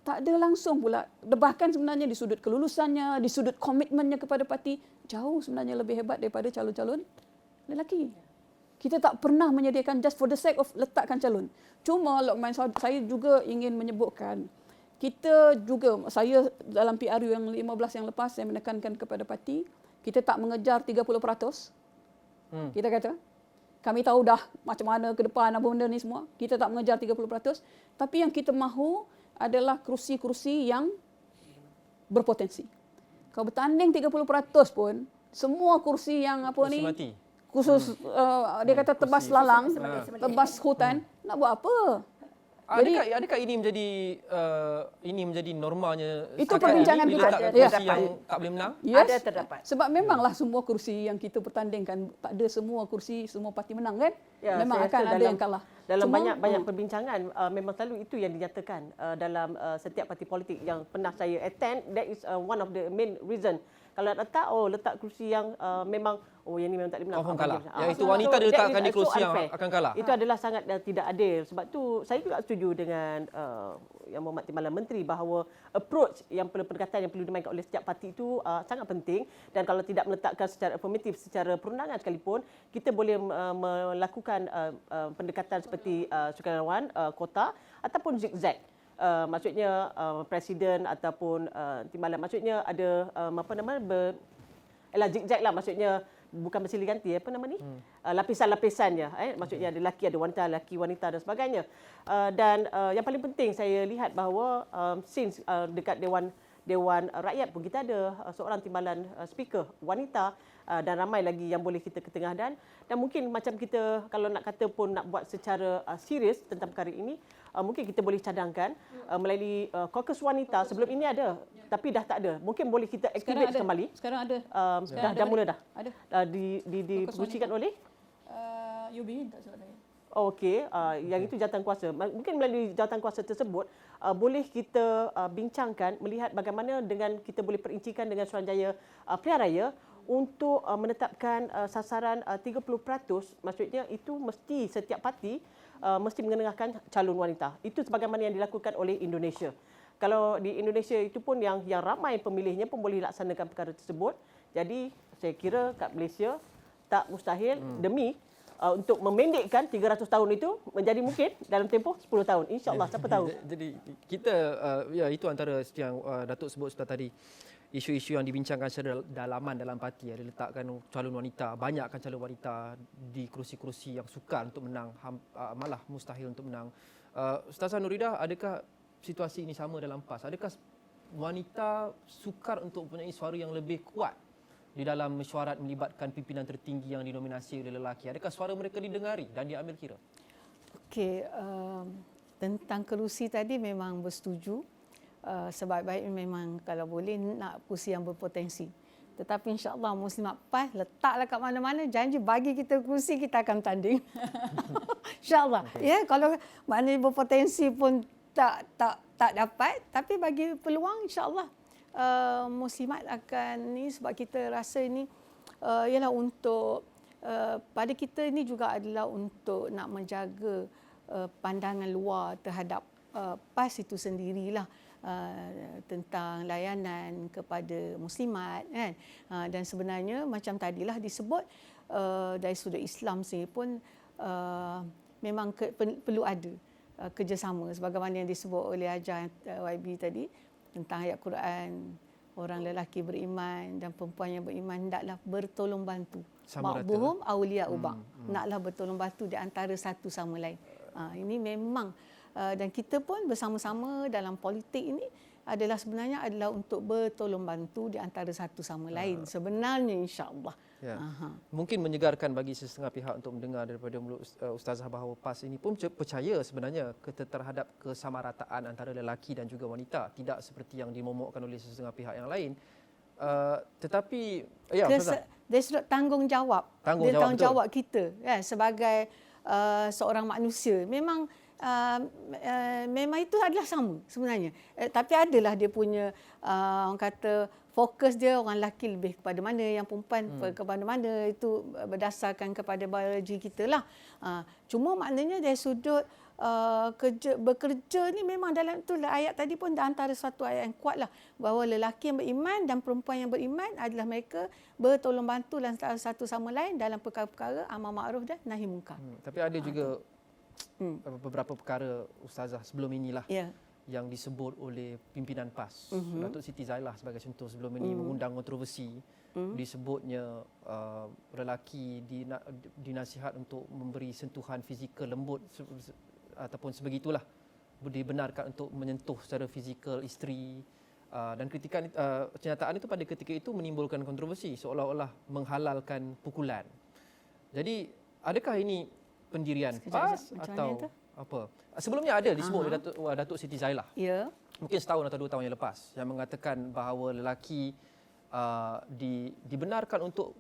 tak ada langsung pula. Bahkan sebenarnya di sudut kelulusannya, di sudut komitmennya kepada parti jauh sebenarnya lebih hebat daripada calon-calon lelaki. Kita tak pernah menyediakan just for the sake of letakkan calon. Cuma Lokman, saya juga ingin menyebutkan, kita juga, saya dalam PRU yang 15 yang lepas, saya menekankan kepada parti, kita tak mengejar 30%. Kita kata, kami tahu dah macam mana ke depan apa benda ni semua. Kita tak mengejar 30%. Tapi yang kita mahu adalah kerusi-kerusi yang berpotensi. Kalau bertanding 30% pun, semua kursi yang kursi mati. Khusus dia kata tebas lalang, tebas hutan, nak buat apa? Adakah ini menjadi normalnya Itu setakat perbincangan ini kita. diletakkan Ya. kursi yang tak boleh menang? Ada terdapat. Sebab memanglah semua kursi yang kita pertandingkan, tak ada semua kursi semua parti menang kan? Ya, Memang saya akan rasa ada yang kalah. Dalam Cuma, banyak perbincangan memang selalu itu yang dinyatakan dalam setiap parti politik yang pernah saya attend. That is one of the main reason. Kalau letak kursi yang memang yang ni memang tak boleh menang. Confirm kalah. Ah, Iaitu wanita that diletakkan is di kursi so yang unfair. akan kalah. Itu adalah sangat tidak adil. Sebab tu saya juga setuju dengan Yang Berhormat Timbalan Menteri bahawa approach pendekatan yang perlu dimainkan oleh setiap parti itu sangat penting, dan kalau tidak meletakkan secara afirmatif secara perundangan sekalipun, kita boleh melakukan pendekatan seperti sukarelawan kota ataupun zigzag. Maksudnya presiden ataupun timbalan, maksudnya ada zigzag lah, maksudnya bukan bersilih ganti lapisan-lapisannya, maksudnya ada lelaki, ada wanita, lelaki, wanita dan sebagainya. Dan yang paling penting saya lihat bahawa since dekat Dewan Rakyat pun kita ada seorang timbalan speaker wanita, dan ramai lagi yang boleh kita ketengahkan, dan mungkin macam kita kalau nak kata pun nak buat secara serius tentang perkara ini, mungkin kita boleh cadangkan melalui caucus wanita. Sebelum ini ada, tapi dah tak ada. Mungkin boleh kita activate kembali. Sekarang ada. Dah mula dah. Ada. Diproduksikan oleh UB tak salah saya. Okey, yang itu jawatan kuasa. Mungkin melalui jawatan kuasa tersebut boleh kita bincangkan melihat bagaimana dengan kita boleh perincikan dengan Suruhanjaya Pilihan Raya untuk menetapkan sasaran 30%. Maksudnya itu mesti setiap parti mesti mengenengahkan calon wanita. Itu sebagaimana yang dilakukan oleh Indonesia. Kalau di Indonesia itu pun yang ramai pemilihnya pun boleh laksanakan perkara tersebut. Jadi saya kira kat Malaysia tak mustahil demi untuk memendekkan 300 tahun itu menjadi mungkin dalam tempoh 10 tahun. InsyaAllah, siapa tahu. Jadi kita, itu antara yang Datuk sebut sebelah tadi. Isu-isu yang dibincangkan secara dalaman dalam parti, ada letakkan calon wanita, banyakkan calon wanita di kerusi-kerusi yang sukar untuk menang, malah mustahil untuk menang. Ustazah Nuridah, adakah situasi ini sama dalam PAS? Adakah wanita sukar untuk mempunyai suara yang lebih kuat di dalam mesyuarat melibatkan pimpinan tertinggi yang dinominasi oleh lelaki? Adakah suara mereka didengari dan diambil kira? Okey, tentang kerusi tadi memang bersetuju. Sebaik-baiknya memang kalau boleh nak kursi yang berpotensi. Tetapi insya-Allah Muslimat PAS letaklah kat mana-mana, janji bagi kita kursi, kita akan tanding. Insya-Allah. Okay. Ya, kalau maknanya berpotensi pun tak dapat, tapi bagi peluang insya-Allah Muslimat akan ni, sebab kita rasa ni ialah untuk pada kita ni juga adalah untuk nak menjaga pandangan luar terhadap PAS itu sendirilah. Tentang layanan kepada muslimat kan, dan sebenarnya macam tadilah disebut dari sudut Islam sendiri pun memang perlu ada kerjasama sebagaimana yang disebut oleh Ajar YB tadi tentang ayat Quran, orang lelaki beriman dan perempuan yang beriman hendaklah bertolong bantu. Ba'duhum awliya'u ba'd. Naklah bertolong bantu di antara satu sama lain. Ini memang dan kita pun bersama-sama dalam politik ini sebenarnya adalah untuk bertolong bantu di antara satu sama lain sebenarnya, insya-Allah. Ya. Mungkin menyegarkan bagi setengah pihak untuk mendengar daripada mulut Ustazah bahawa PAS ini pun percaya sebenarnya terhadap kesamarataan antara lelaki dan juga wanita, tidak seperti yang dimomokkan oleh setengah pihak yang lain. Tetapi Ustazah, dari sudut tanggungjawab kita sebagai seorang manusia, memang itu adalah sama sebenarnya. Tapi adalah dia punya orang kata fokus dia, orang lelaki lebih kepada mana, yang perempuan kepada mana, itu berdasarkan kepada biologi kita lah. Cuma maknanya dari sudut bekerja ni memang dalam itulah ayat tadi pun antara satu ayat yang kuat lah, bahawa lelaki yang beriman dan perempuan yang beriman adalah mereka bertolong bantu antara satu sama lain dalam perkara-perkara amar makruf dan nahi munkar. Tapi ada juga beberapa perkara Ustazah sebelum inilah yang disebut oleh pimpinan PAS. Datuk Siti Zailah sebagai contoh sebelum ini mengundang kontroversi. Disebutnya lelaki dinasihat untuk memberi sentuhan fizikal lembut ataupun sebegitulah, dibenarkan untuk menyentuh secara fizikal isteri, dan kritikan kenyataan itu pada ketika itu menimbulkan kontroversi, seolah-olah menghalalkan pukulan. Jadi adakah ini pendirian PAS atau apa? Sebelumnya ada disebut oleh Datuk Siti Zailah. Ya. Mungkin setahun atau 2 tahun yang lepas yang mengatakan bahawa lelaki dibenarkan untuk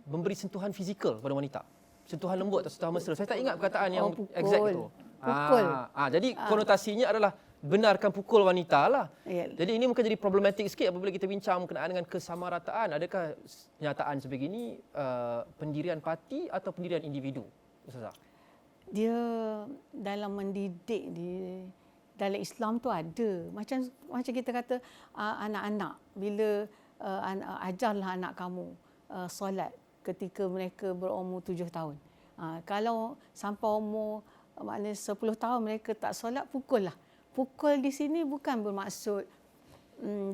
memberi sentuhan fizikal kepada wanita. Sentuhan lembut atau sentuhan mesra. Saya tak ingat perkataan yang exact itu. Pukul. Jadi konotasinya adalah benarkan pukul wanita lah. Ya. Jadi ini mungkin jadi problematik sikit apabila kita bincang berkenaan dengan kesamarataan. Adakah kenyataan sebegini pendirian parti atau pendirian individu, Ustazah? Dia dalam mendidik dalam Islam tu ada. Macam kita kata anak-anak bila ajarlah anak kamu solat ketika mereka berumur 7 tahun. Kalau sampai umur maknanya 10 tahun mereka tak solat, pukul lah. Pukul di sini bukan bermaksud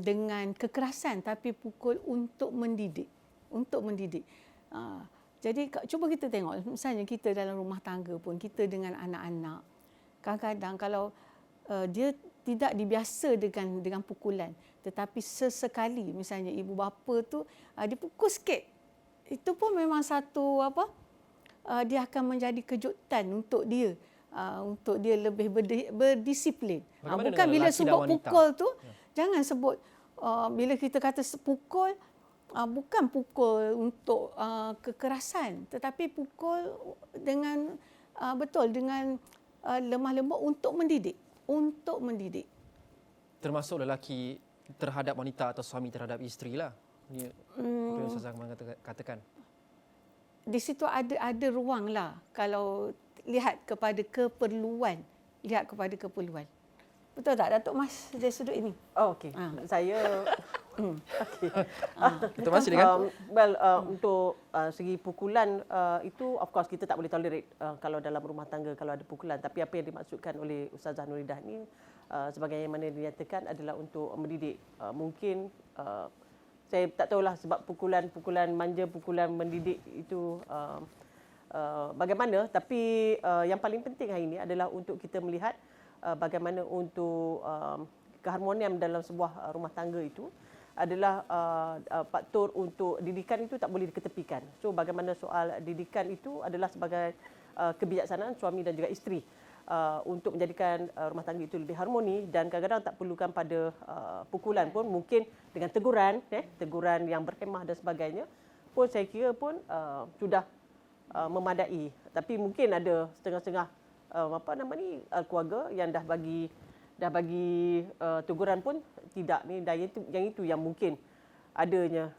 dengan kekerasan, tapi pukul untuk mendidik. Untuk mendidik. Jadi cuba kita tengok, misalnya kita dalam rumah tangga pun, kita dengan anak-anak. Kadang-kadang kalau dia tidak dibiasa dengan pukulan, tetapi sesekali misalnya ibu bapa tu dia pukul sikit. Itu pun memang satu dia akan menjadi kejutan untuk dia. Untuk dia lebih berdisiplin. Bukan bila sebut pukul tu, jangan sebut bila kita kata pukul, bukan pukul untuk kekerasan, tetapi pukul dengan betul dengan lemah lembut untuk mendidik. Untuk mendidik. Termasuk lelaki terhadap wanita atau suami terhadap isteri lah. Ini apa yang Ustazah katakan. Di situ ada ruang lah kalau lihat kepada keperluan. Betul tak Datuk Mas dari sudut ini? Oh, okey. Saya okey. Datuk Mas silakan. Untuk segi pukulan itu of course kita tak boleh tolerate kalau dalam rumah tangga kalau ada pukulan, tapi apa yang dimaksudkan oleh Ustazah Nuridah ni sebagaimana dinyatakan adalah untuk mendidik. Mungkin saya tak tahulah sebab pukulan manja, pukulan mendidik itu bagaimana, tapi yang paling penting hari ini adalah untuk kita melihat bagaimana untuk keharmonian dalam sebuah rumah tangga itu adalah faktor untuk didikan itu tak boleh diketepikan. So bagaimana soal didikan itu adalah sebagai kebijaksanaan suami dan juga isteri untuk menjadikan rumah tangga itu lebih harmoni, dan kadang-kadang tak perlukan pada pukulan pun, mungkin dengan teguran yang berhemah dan sebagainya pun saya kira pun sudah memadai. Tapi mungkin ada setengah-setengah keluarga yang dah bagi teguran pun tidak ni, dan yang itu yang mungkin adanya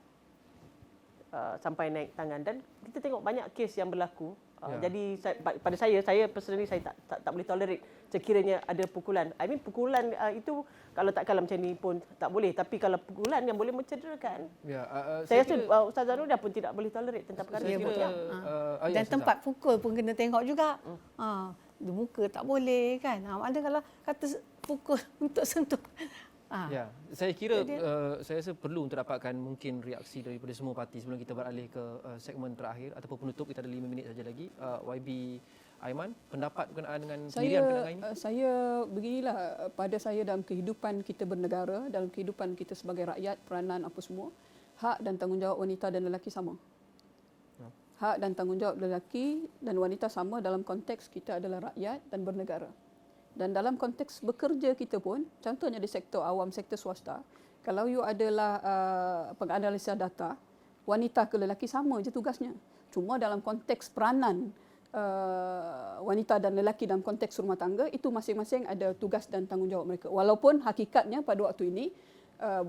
sampai naik tangan, dan kita tengok banyak kes yang berlaku. Jadi pada saya personally saya tak boleh tolerate sekiranya ada pukulan. I mean pukulan itu kalau tak kalah macam ni pun tak boleh, tapi kalau pukulan yang boleh mencederakan. Saya rasa Ustazah Nuridah pun tidak boleh tolerate tentang perkara itu. Dan tempat pukul pun kena tengok juga. Di muka tak boleh kan. Ada kalau kata pukul untuk sentuh. Saya kira saya rasa perlu untuk dapatkan mungkin reaksi daripada semua parti sebelum kita beralih ke segmen terakhir ataupun penutup. Kita ada 5 minit saja lagi. YB Aiman, pendapat berkenaan dengan pendirian pendengar ini? Saya beginilah, pada saya dalam kehidupan kita bernegara, dalam kehidupan kita sebagai rakyat, peranan apa semua, hak dan tanggungjawab wanita dan lelaki sama. Hak dan tanggungjawab lelaki dan wanita sama dalam konteks kita adalah rakyat dan bernegara. Dan dalam konteks bekerja kita pun, contohnya di sektor awam, sektor swasta, kalau you adalah penganalisa data, wanita ke lelaki sama je tugasnya. Cuma dalam konteks peranan wanita dan lelaki dalam konteks rumah tangga, itu masing-masing ada tugas dan tanggungjawab mereka. Walaupun hakikatnya pada waktu ini,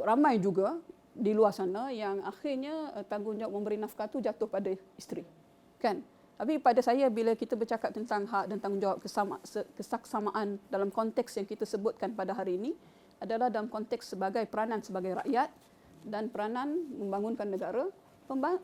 ramai juga di luar sana yang akhirnya tanggungjawab memberi nafkah itu jatuh pada isteri. Kan? Tapi pada saya bila kita bercakap tentang hak dan tanggungjawab kesaksamaan dalam konteks yang kita sebutkan pada hari ini adalah dalam konteks sebagai peranan sebagai rakyat dan peranan membangunkan negara,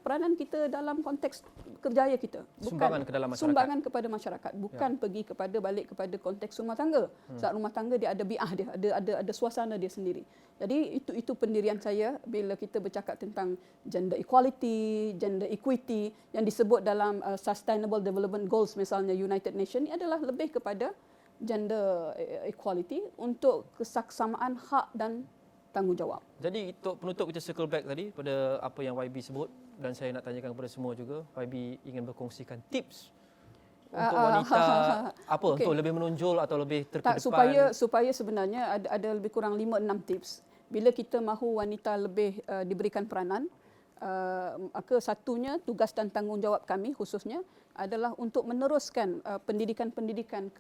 peranan kita dalam konteks kerjaya kita. Bukan sumbangan ke dalam masyarakat. Sumbangan kepada masyarakat, bukan pergi balik kepada konteks rumah tangga. Sebab rumah tangga dia ada bi'ah dia, ada suasana dia sendiri. Jadi itu pendirian saya bila kita bercakap tentang gender equality, gender equity yang disebut dalam Sustainable Development Goals misalnya United Nations, ini adalah lebih kepada gender equality untuk kesaksamaan hak dan tanggungjawab. Jadi untuk penutup kita circle back tadi pada apa yang YB sebut, dan saya nak tanyakan kepada semua juga, YB ingin berkongsikan tips untuk wanita apa untuk lebih menonjol atau lebih terkedepan? Supaya sebenarnya ada lebih kurang 5-6 tips. Bila kita mahu wanita lebih diberikan peranan, maka satunya tugas dan tanggungjawab kami khususnya adalah untuk meneruskan pendidikan-pendidikan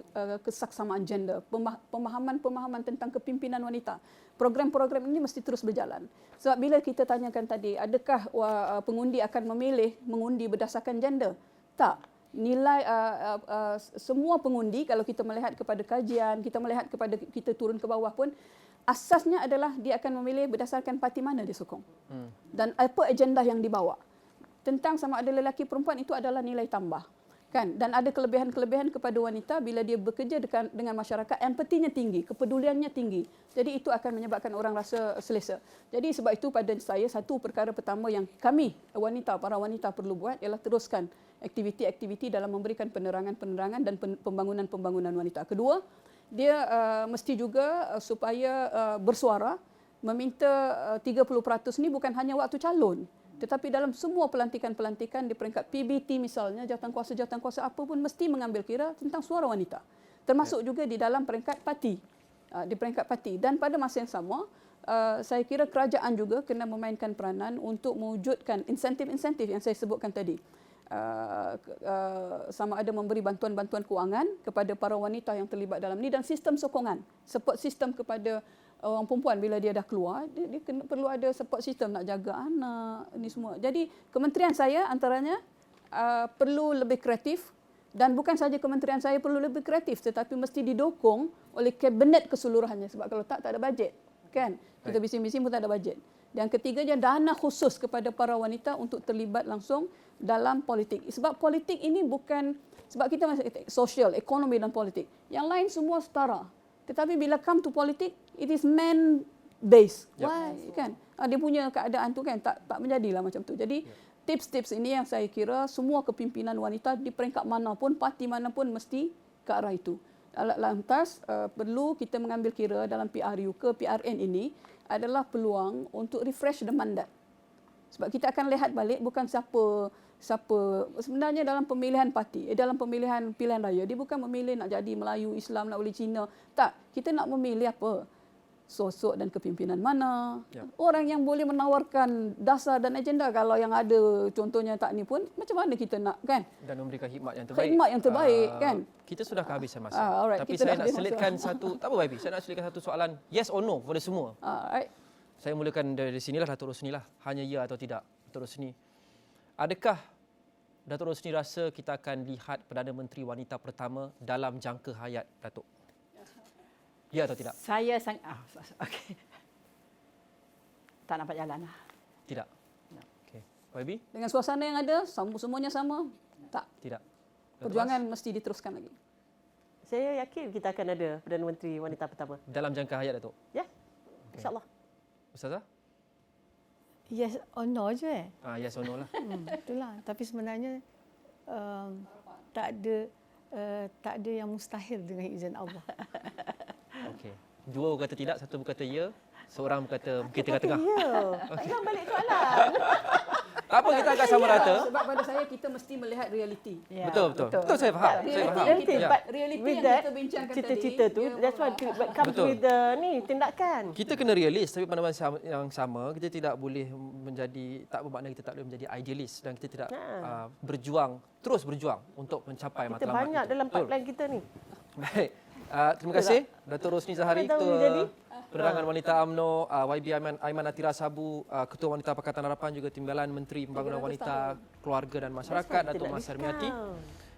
kesaksamaan gender, pemahaman-pemahaman tentang kepimpinan wanita. Program-program ini mesti terus berjalan. Sebab bila kita tanyakan tadi, adakah pengundi akan memilih mengundi berdasarkan gender? Tak. Nilai semua pengundi, kalau kita melihat kepada kajian, kita melihat kepada kita turun ke bawah pun, asasnya adalah dia akan memilih berdasarkan parti mana dia sokong. Dan apa agenda yang dibawa. Tentang sama ada lelaki perempuan itu adalah nilai tambah. Kan? Dan ada kelebihan-kelebihan kepada wanita bila dia bekerja dengan masyarakat, empatinya tinggi, kepeduliannya tinggi. Jadi itu akan menyebabkan orang rasa selesa. Jadi sebab itu pada saya, satu perkara pertama yang kami, para wanita perlu buat ialah teruskan aktiviti-aktiviti dalam memberikan penerangan-penerangan dan pembangunan-pembangunan wanita. Kedua, dia mesti juga supaya bersuara, meminta 30% ni bukan hanya waktu calon, tetapi dalam semua pelantikan-pelantikan di peringkat PBT misalnya, jawatan kuasa apa pun mesti mengambil kira tentang suara wanita. Termasuk juga di dalam peringkat parti. Di peringkat parti. Dan pada masa yang sama, saya kira kerajaan juga kena memainkan peranan untuk mewujudkan insentif-insentif yang saya sebutkan tadi. Sama ada memberi bantuan-bantuan kewangan kepada para wanita yang terlibat dalam ni dan sistem sokongan, support system kepada orang perempuan bila dia dah keluar, dia perlu ada support system nak jaga anak ni semua. Jadi kementerian saya antaranya perlu lebih kreatif, dan bukan saja kementerian saya perlu lebih kreatif tetapi mesti didukung oleh kabinet keseluruhannya, sebab kalau tak ada bajet kan. Kita bising-bising pun tak ada bajet. Yang ketiganya dana khusus kepada para wanita untuk terlibat langsung dalam politik. Sebab politik ini bukan, sebab kita masih sosial, ekonomi dan politik. Yang lain semua setara. Tetapi bila come to politik, it is man based. Why? Kan? Dia punya keadaan tu kan tak menjadilah macam tu. Jadi tips-tips ini yang saya kira semua kepimpinan wanita di peringkat manapun, parti manapun mesti ke arah itu. Lantas perlu kita mengambil kira dalam PRU ke PRN ini adalah peluang untuk refresh the mandat. Sebab kita akan lihat balik bukan siapa sebenarnya dalam pemilihan parti, dalam pemilihan pilihan raya, dia bukan memilih nak jadi Melayu, Islam, nak boleh Cina. Tak, kita nak memilih apa? Sosok dan kepimpinan mana. Orang yang boleh menawarkan dasar dan agenda. Kalau yang ada contohnya tak ni pun, macam mana kita nak kan? Dan memberikan khidmat yang terbaik. Khidmat yang terbaik kan? Kita sudah kehabisan masa. Tapi kita saya nak selitkan satu, tak apa Baby, saya nak selitkan satu soalan yes or no kepada semua. Saya mulakan dari sinilah, Datuk Rosni lah. Hanya ya atau tidak, Datuk Rosni. Adakah Datuk Rosni rasa kita akan lihat Perdana Menteri wanita pertama dalam jangka hayat Datuk? Ya atau tidak? Saya okey. Tak nampak jalan lah. Tidak. Okey. Baby? Dengan suasana yang ada, semuanya sama? Tak. Tidak. Perjuangan mesti diteruskan lagi. Saya yakin kita akan ada Perdana Menteri wanita pertama. Dalam jangka hayat Datuk? Ya. InsyaAllah. Ustazah? Yes or no je. Yes or no lah. Itulah. Tapi sebenarnya tak ada yang mustahil dengan izin Allah. Okey. Dua berkata tidak, satu berkata ya, seorang berkata mungkin tengah-tengah. Ya. Tak ingat balik soalan. Tak apa, kita akan sama rata. Sebab pada saya kita mesti melihat realiti. Ya, Betul, saya faham. Saya faham. Realiti With yang that, kita bincangkan tadi. cita-cita tu, that's what comes with the tindakan. Kita kena realis, tapi pada masa yang sama kita tidak boleh menjadi, tak bermakna kita tak boleh menjadi idealis dan kita tidak terus berjuang untuk mencapai matlamat. Kita banyak dalam pipeline kita ni. Baik. Terima kasih Datuk Rosni Zahari, Ketua Penerangan Wanita UMNO, YB Aiman Atira Sabu, Ketua Wanita Pakatan Harapan, juga Timbalan Menteri Pembangunan Wanita, Keluarga dan Masyarakat, Datuk Mas Hermiati,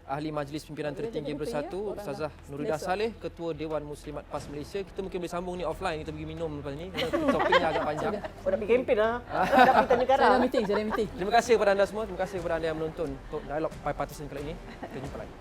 Ahli Majlis Pimpinan Tertinggi Bersatu, Ustazah Nuridah Saleh, Ketua Dewan Muslimat PAS Malaysia. Kita mungkin boleh sambung ni offline, kita pergi minum lepas ni. Topiknya agak panjang. Nak pergi kempen lah. Nak pergi tanya negara. Saya ada meeting. Terima kasih kepada anda semua. Terima kasih kepada anda yang menonton untuk Dialog Bipartisan kali ini. Kita jumpa lagi.